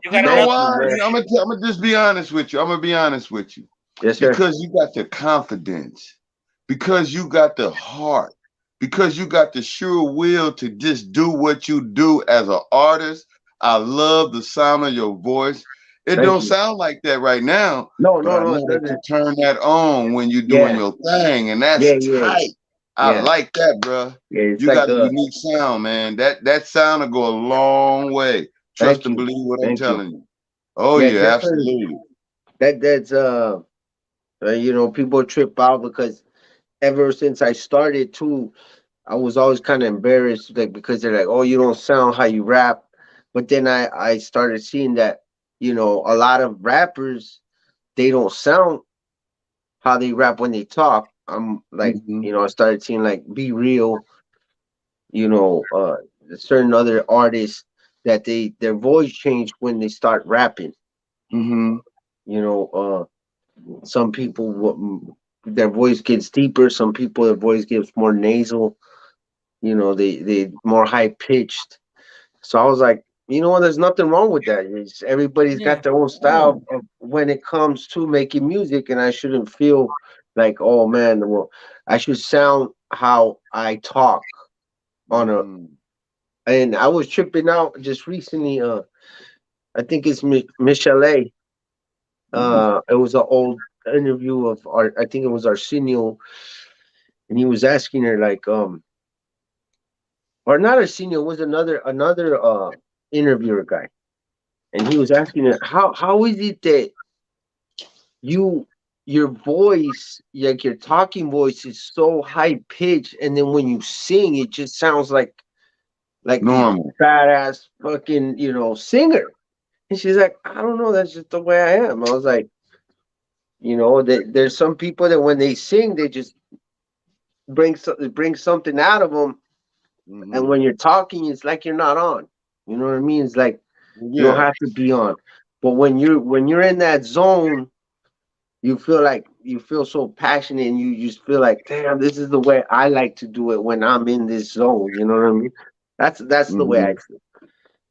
S2: You know why? I'm gonna just be honest with you. I'm gonna be honest with you.
S3: Yes, sir.
S2: Because you got the confidence, because you got the heart, because you got the sure will to just do what you do as an artist. I love the sound of your voice. It don't sound like that right now.
S3: No.
S2: I know to turn that on when you're doing your thing, and that's tight. I like that, bro.
S3: Yeah,
S2: you got a unique sound, man. That sound will go a long way. Trust and believe what I'm telling you. Oh yeah, absolutely.
S3: That's people trip out because ever since I started too, I was always kind of embarrassed, like, because they're like, oh, you don't sound how you rap. But then I started seeing that, a lot of rappers, they don't sound how they rap when they talk. I'm like, I started seeing like Be Real, certain other artists that their voice changed when they start rapping. Some people, their voice gets deeper. Some people, their voice gets more nasal. They more high pitched. So I was like, there's nothing wrong with that. Everybody's got their own style of when it comes to making music, and I shouldn't feel like, oh man, well, I should sound how I talk on and I was tripping out just recently. I think it's Michelle. It was an old interview of I think it was Arsenio, and he was asking her like, or not Arsenio, it was another interviewer guy, and he was asking her how is it that your voice, like your talking voice, is so high pitched, and then when you sing, it just sounds like
S2: normal,
S3: badass fucking singer. And she's like, I don't know, that's just the way I am. I was like, there's some people that when they sing, they just brings something out of them. And when you're talking, it's like you're not on. You know what I mean? It's like you don't have to be on. But when you're in that zone, you feel so passionate, and you just feel like, damn, this is the way I like to do it when I'm in this zone. You know what I mean? That's the way I feel,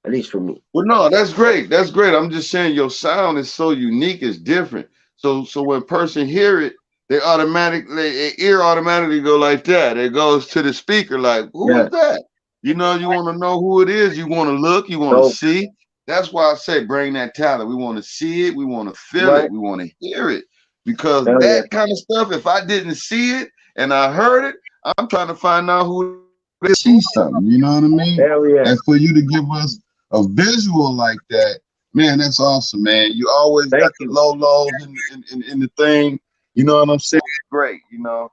S3: at least for me.
S2: Well, no, that's great. That's great. I'm just saying your sound is so unique, it's different. So when a person hear it, their ear automatically go like that. It goes to the speaker like, who is that? You know, you want to know who it is. You want to look. You want to see. That's why I say bring that talent. We want to see it. We want to feel it. We want to hear it. Because that kind of stuff, if I didn't see it and I heard it, I'm trying to find out who it is. See something. You know what I mean? And for you to give us a visual like that, man, that's awesome, man. You always got the lows in the thing. You know what I'm saying? It's great, you know.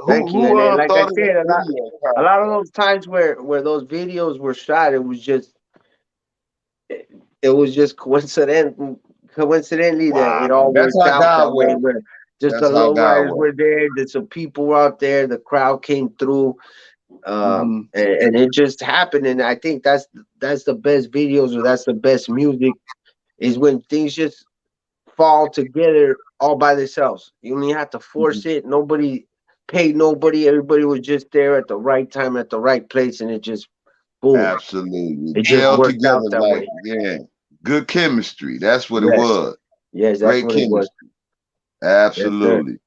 S3: Thank you. And like I said, a lot of those times where those videos were shot, it was just coincidentally that it all worked out that way. Where just the lowriders were there, there's some people were out there, the crowd came through, and it just happened. And I think that's the best videos, or that's the best music, is when things just fall together all by themselves. You only have to force it. Nobody paid nobody. Everybody was just there at the right time, at the right place, and it just boom.
S2: Absolutely.
S3: It just worked out that way.
S2: Yeah. Good chemistry. That's what it was.
S3: Yes, that's what it was.
S2: Absolutely.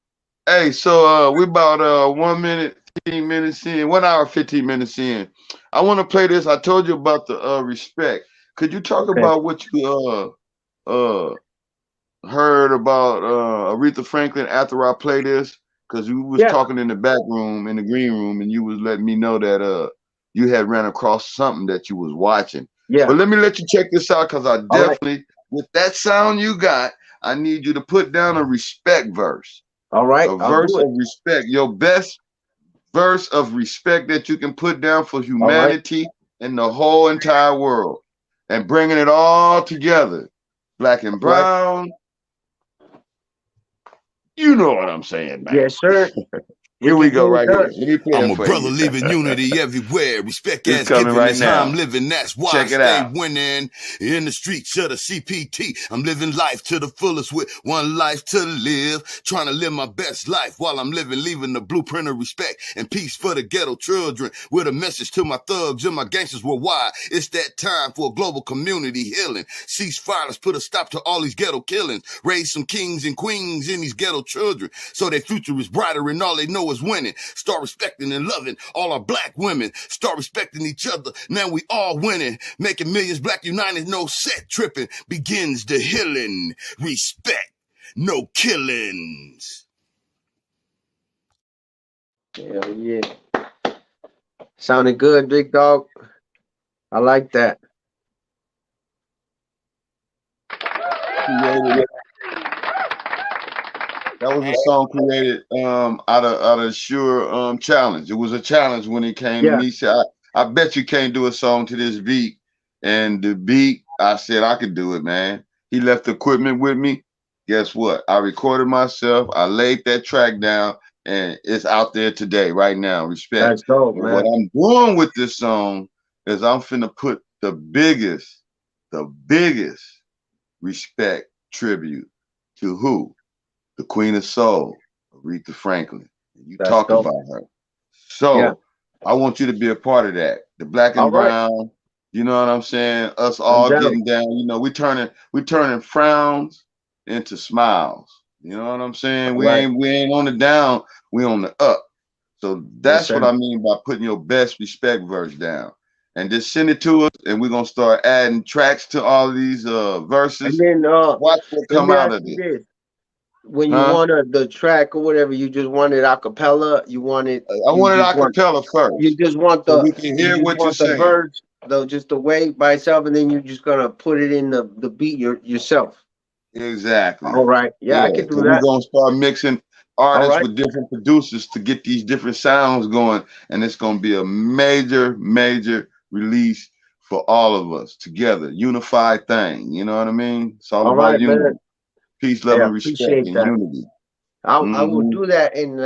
S2: Hey, so we about 1 minute, 15 minutes in, 1 hour, 15 minutes in. I want to play this. I told you about the respect. Could you talk about what you heard about Aretha Franklin after I play this? Because we was talking in the back room, in the green room, and you was letting me know that you had ran across something that you was watching. Yeah. But let me let you check this out, because I definitely, with that sound you got, I need you to put down a respect verse.
S3: All right.
S2: A verse of respect. Your best verse of respect that you can put down for humanity and the whole entire world. And bringing it all together. Black and brown. You know what I'm saying, man.
S3: Yes, sir.
S2: Here we go, right here.
S7: I'm a brother living unity everywhere. Respect as given
S2: right
S7: is
S2: now.
S7: how I'm living. That's why I stay winning in the streets of the CPT. I'm living life to the fullest with one life to live. Trying to live my best life while I'm living, leaving the blueprint of respect and peace for the ghetto children. With a message to my thugs and my gangsters worldwide. It's that time for a global community healing. Cease violence, put a stop to all these ghetto killings. Raise some kings and queens in these ghetto children so their future is brighter and all they know is winning. Start respecting and loving all our black women. Start respecting each other. Now we all winning. Making millions black united, no set tripping. Begins the healing. Respect, no killings.
S3: Hell yeah. Sounded good, big dog. I like that.
S2: That was a song created out of Sure challenge. It was a challenge when he came to me. He said, I bet you can't do a song to this beat. And the beat, I said I could do it, man. He left the equipment with me. Guess what? I recorded myself. I laid that track down, and it's out there today, right now. Respect.
S3: That's dope, man.
S2: What I'm doing with this song is I'm finna put the biggest respect tribute to who? The Queen of Soul, Aretha Franklin. You talk about her. So I want you to be a part of that. The black and brown, you know what I'm saying? Us all getting down. You know, we turning frowns into smiles. You know what I'm saying? We ain't on the down, we on the up. So that's what I mean by putting your best respect verse down. And just send it to us, and we're gonna start adding tracks to all of these verses.
S3: And then
S2: watch what come out of it.
S3: When you want the track or whatever, you just want it a cappella. You want it.
S2: I want it a cappella first.
S3: You just want the.
S2: So we can hear what you're saying.
S3: Verse, just the way by itself, and then you're just gonna put it in the beat yourself.
S2: Exactly.
S3: All right. Yeah, I can do that.
S2: We're gonna start mixing artists with different producers to get these different sounds going, and it's gonna be a major release for all of us together, unified thing. You know what I mean? It's all about unity. Peace, love, and respect, and unity.
S3: I will do that. And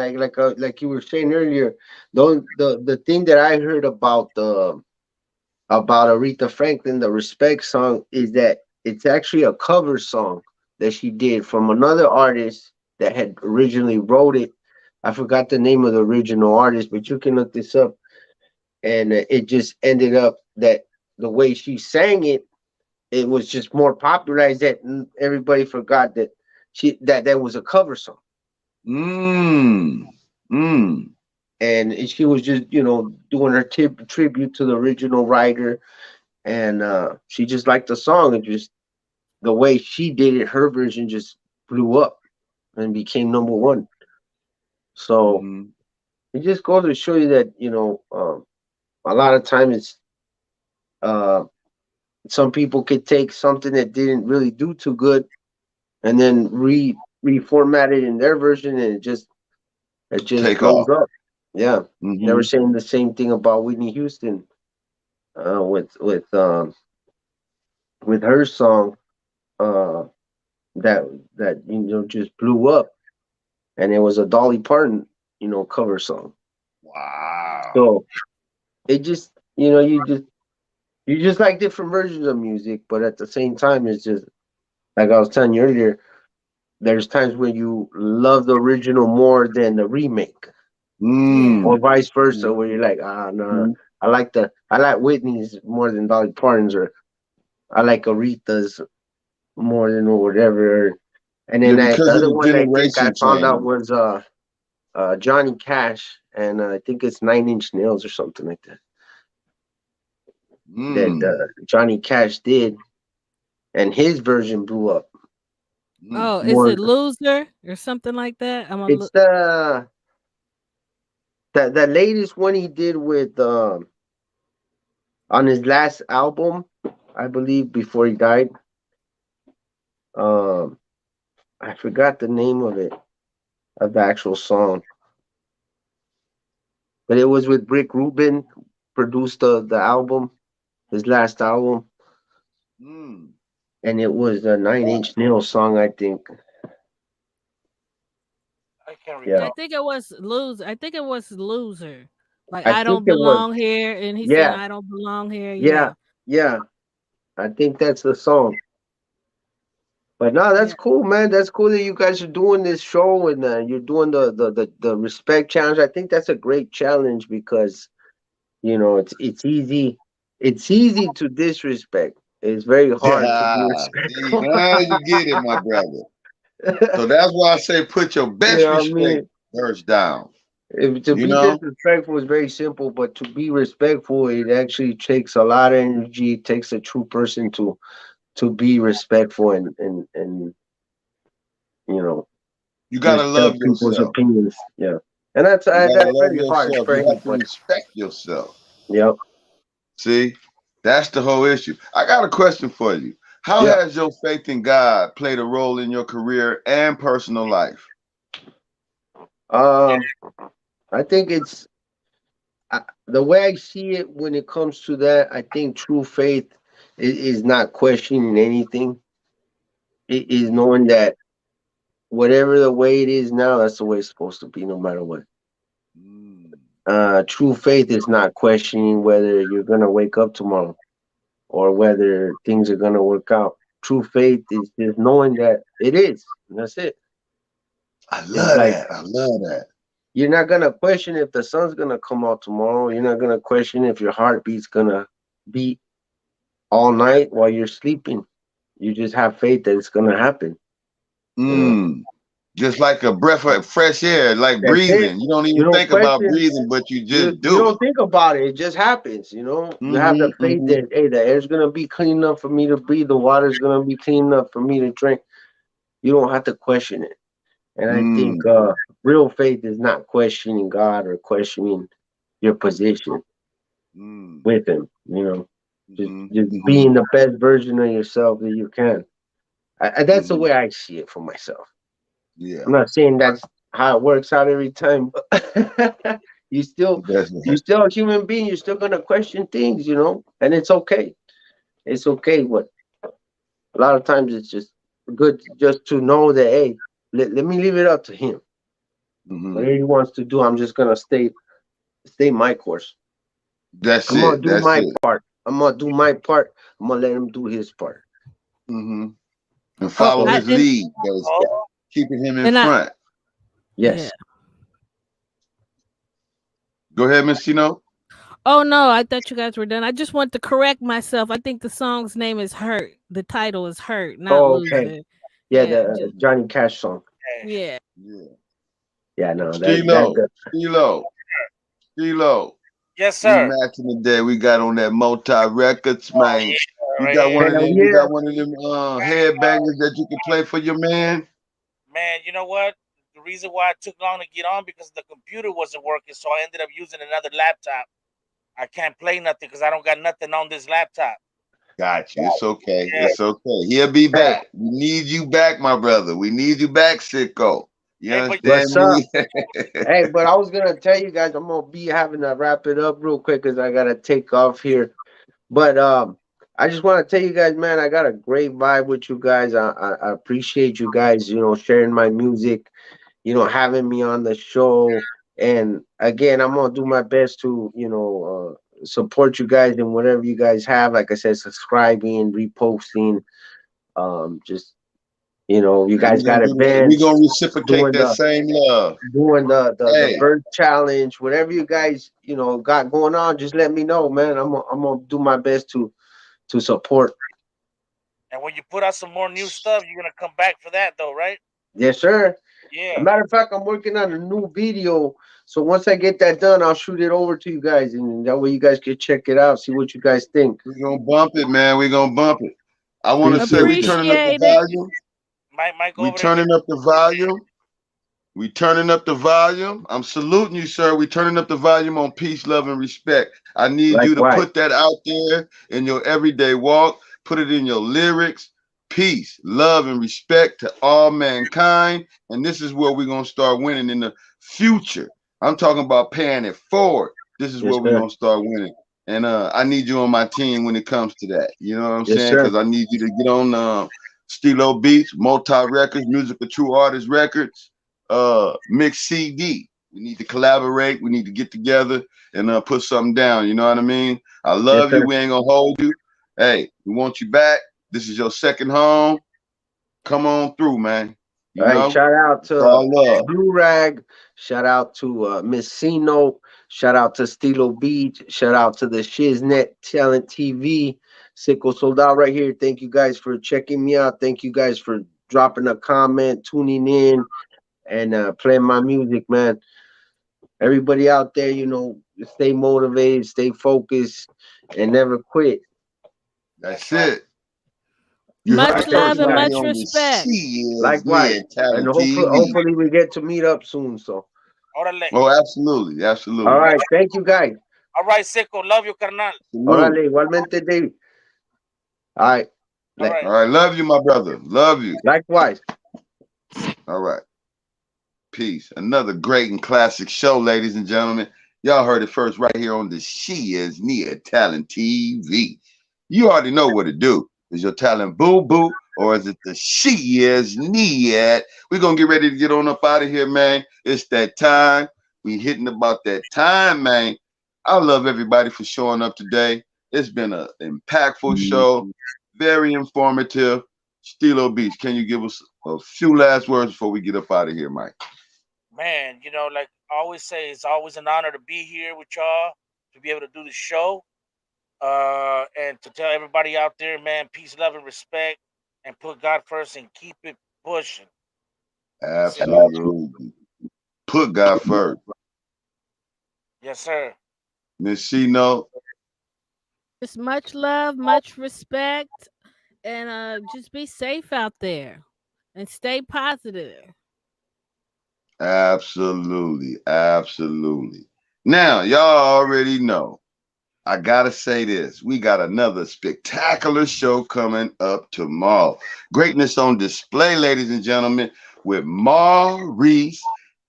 S3: like you were saying earlier, the thing that I heard about Aretha Franklin, the Respect song, is that it's actually a cover song that she did from another artist that had originally wrote it. I forgot the name of the original artist, but you can look this up. And it just ended up that the way she sang it, it was just more popularized that everybody forgot that that was a cover song. And she was just, doing her tribute to the original writer, and she just liked the song, and just the way she did it, her version just blew up and became number one. So it just goes to show you that, a lot of times some people could take something that didn't really do too good and then reformat it in their version, and it just
S2: Take
S3: blows
S2: off.
S3: up. Yeah. They were saying the same thing about Whitney Houston with her song that just blew up, and it was a Dolly Parton cover song.
S2: Wow.
S3: So it just you just like different versions of music, but at the same time, it's just like I was telling you earlier. There's times when you love the original more than the remake, or vice versa, where you're like, no, I like Whitney's more than Dolly Parton's, or I like Aretha's more than whatever. And then the other one I think I found out was Johnny Cash, and I think it's 9 Inch Nails or something like that. That Johnny Cash did, and his version blew up.
S4: Oh, is it Loser or something like that?
S3: It's the latest one he did with on his last album, I believe, before he died. I forgot the name of it, of the actual song, but it was with Rick Rubin, produced the album, his last album, and it was a 9 Inch Nails song, I think.
S5: I can't remember.
S4: I think it was Loser. I think it was Loser. Like,
S3: I
S4: I don't
S3: think it was.
S4: belong here, and he said, I don't belong here.
S3: Yeah. I think that's the song. But no, that's cool, man. That's cool that you guys are doing this show, and you're doing the respect challenge. I think that's a great challenge because it's easy. It's easy to disrespect. It's very hard to be respectful.
S2: Now you get it, my brother. So that's why I say put your best respect first down.
S3: To be disrespectful is very simple, but to be respectful, it actually takes a lot of energy. It takes a true person to be respectful, and
S2: you gotta love
S3: people's
S2: yourself.
S3: opinions. Yeah, and that's very hard for
S2: you have to respect yourself.
S3: Yep.
S2: See, that's the whole issue. I got a question for you. How has your faith in God played a role in your career and personal life?
S3: I think it's the way I see it when it comes to that. I think true faith is not questioning anything. It is knowing that whatever the way it is now, that's the way it's supposed to be, no matter what. True faith is not questioning whether you're gonna wake up tomorrow or whether things are gonna work out. True faith is just knowing that it is, and that's it.
S2: I love that.
S3: You're not gonna question if the sun's gonna come out tomorrow. You're not gonna question if your heartbeat's gonna beat all night while you're sleeping. You just have faith that it's gonna happen.
S2: Just like a breath of fresh air, like that's breathing. You don't even think about breathing, but you just do.
S3: You don't think about it; it just happens. You have the faith that the air's gonna be clean enough for me to breathe, the water's gonna be clean enough for me to drink. You don't have to question it. And I think real faith is not questioning God or questioning your position with Him. Just being the best version of yourself that you can. That's the way I see it for myself.
S2: Yeah,
S3: I'm not saying that's how it works out every time, but you're still a human being. You're still gonna question things, and it's okay. It's okay. But a lot of times it's just good just to know that, hey, let me leave it up to Him. Whatever he wants to do, I'm just gonna stay my course.
S2: That's
S3: I'm gonna
S2: it.
S3: do
S2: That's
S3: my
S2: it.
S3: part. I'm gonna do my part. I'm gonna let him do his part.
S2: And follow his lead, keeping him in front.
S3: Yes.
S2: Go ahead, Miss Chino.
S4: Oh no, I thought you guys were done. I just want to correct myself. I think the song's name is Hurt. The title is Hurt, not Loser.
S3: Yeah, the Johnny Cash song.
S4: Yeah.
S3: Yeah, no,
S2: Stilo.
S5: Yes, sir.
S2: Matching the day we got on that multi records, man. You got one of them. You got one of them headbangers that you can play for your man.
S5: Man, you know what? The reason why it took long to get on because the computer wasn't working, so I ended up using another laptop. I can't play nothing because I don't got nothing on this laptop.
S2: Got you. It's okay. Yeah. It's okay. He'll be back. We need you back, my brother. We need you back, Sicko. You understand me?
S3: Hey, but I was gonna tell you guys, I'm gonna be having to wrap it up real quick because I gotta take off here. But I just want to tell you guys, man, I got a great vibe with you guys. I appreciate you guys, sharing my music, having me on the show. And again, I'm gonna do my best to, support you guys in whatever you guys have. Like I said, subscribing, reposting, just you guys got events.
S2: We're gonna reciprocate that same love.
S3: Doing the bird challenge, whatever you guys got going on, just let me know, man. I'm gonna do my best to support.
S5: And when you put out some more new stuff, you're gonna come back for that, though, right?
S3: Yes, sir.
S5: Yeah.
S3: As a matter of fact, I'm working on a new video. So once I get that done, I'll shoot it over to you guys, and that way you guys can check it out, see what you guys think.
S2: We're gonna bump it, man. We're gonna bump it. I want to say we're turning up the volume. We're turning up the volume. We turning up the volume. I'm saluting you, sir. We turning up the volume on peace, love, and respect. I need you to put that out there in your everyday walk. Put it in your lyrics. Peace, love, and respect to all mankind. And this is where we're gonna start winning in the future. I'm talking about paying it forward. This is where we're gonna start winning. And I need you on my team when it comes to that. You know what I'm saying? Because I need you to get on Stilo Beats, Multi Records, Musical True Artist Records, Mix CD. We need to collaborate. We need to get together and put something down. You know what I mean? I love you. We ain't gonna hold you. Hey, we want you back. This is your second home. Come on through, man.
S3: All right, shout out to Blue Rag. Shout out to Miss Sino. Shout out to Stilo Beach. Shout out to the SICKO Talent TV. SICKO Soldado right here. Thank you guys for checking me out. Thank you guys for dropping a comment, tuning in, and playing my music, man. Everybody out there, stay motivated, stay focused, and never quit.
S2: That's it.
S4: Much love and much respect.
S3: Likewise. And hopefully we get to meet up soon. So.
S2: Oh, absolutely. Absolutely.
S3: All right. Thank you, guys.
S5: All right, Sicko. Love you, carnal.
S3: Órale, igualmente, Dave. All right.
S2: All right. Love you, my brother. Love you.
S3: Likewise.
S2: All right. Peace. Another great and classic show, ladies and gentlemen. Y'all heard it first right here on the SICKO Talent TV. You already know what to do. Is your talent boo-boo or is it the SICKO? We're going to get ready to get on up out of here, man. It's that time. We hitting about that time, man. I love everybody for showing up today. It's been an impactful show. Very informative. Stilo Beach, can you give us a few last words before we get up out of here, Mike?
S5: Man, like I always say, it's always an honor to be here with y'all, to be able to do the show. And to tell everybody out there, man, peace, love, and respect, and put God first and keep it pushing.
S2: Absolutely. Put God first.
S5: Yes, sir.
S2: Miss Chino.
S4: Just much love, much respect, and just be safe out there and stay positive.
S2: Absolutely. Absolutely. Now, y'all already know. I gotta say this. We got another spectacular show coming up tomorrow. Greatness on display, ladies and gentlemen, with Maurice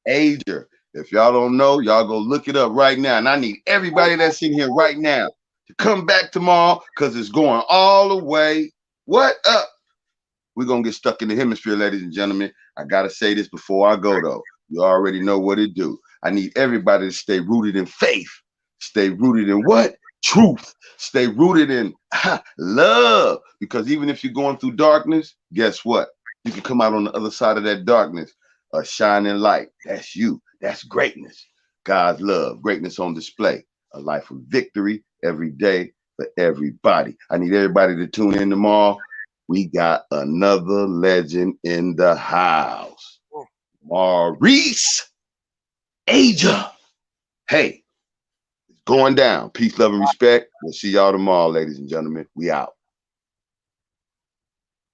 S2: Ager. If y'all don't know, y'all go look it up right now. And I need everybody that's in here right now to come back tomorrow because it's going all the way. What up? We're gonna get stuck in the hemisphere, ladies and gentlemen. I gotta say this before I go though. You already know what it do. I need everybody to stay rooted in faith. Stay rooted in what? Truth. Stay rooted in love. Because even if you're going through darkness, guess what? You can come out on the other side of that darkness, a shining light. That's you. That's greatness. God's love. Greatness on display. A life of victory every day for everybody. I need everybody to tune in tomorrow. We got another legend in the house. Maurice Aja. Hey, it's going down. Peace, love, and respect. We'll see y'all tomorrow, ladies and gentlemen. We out.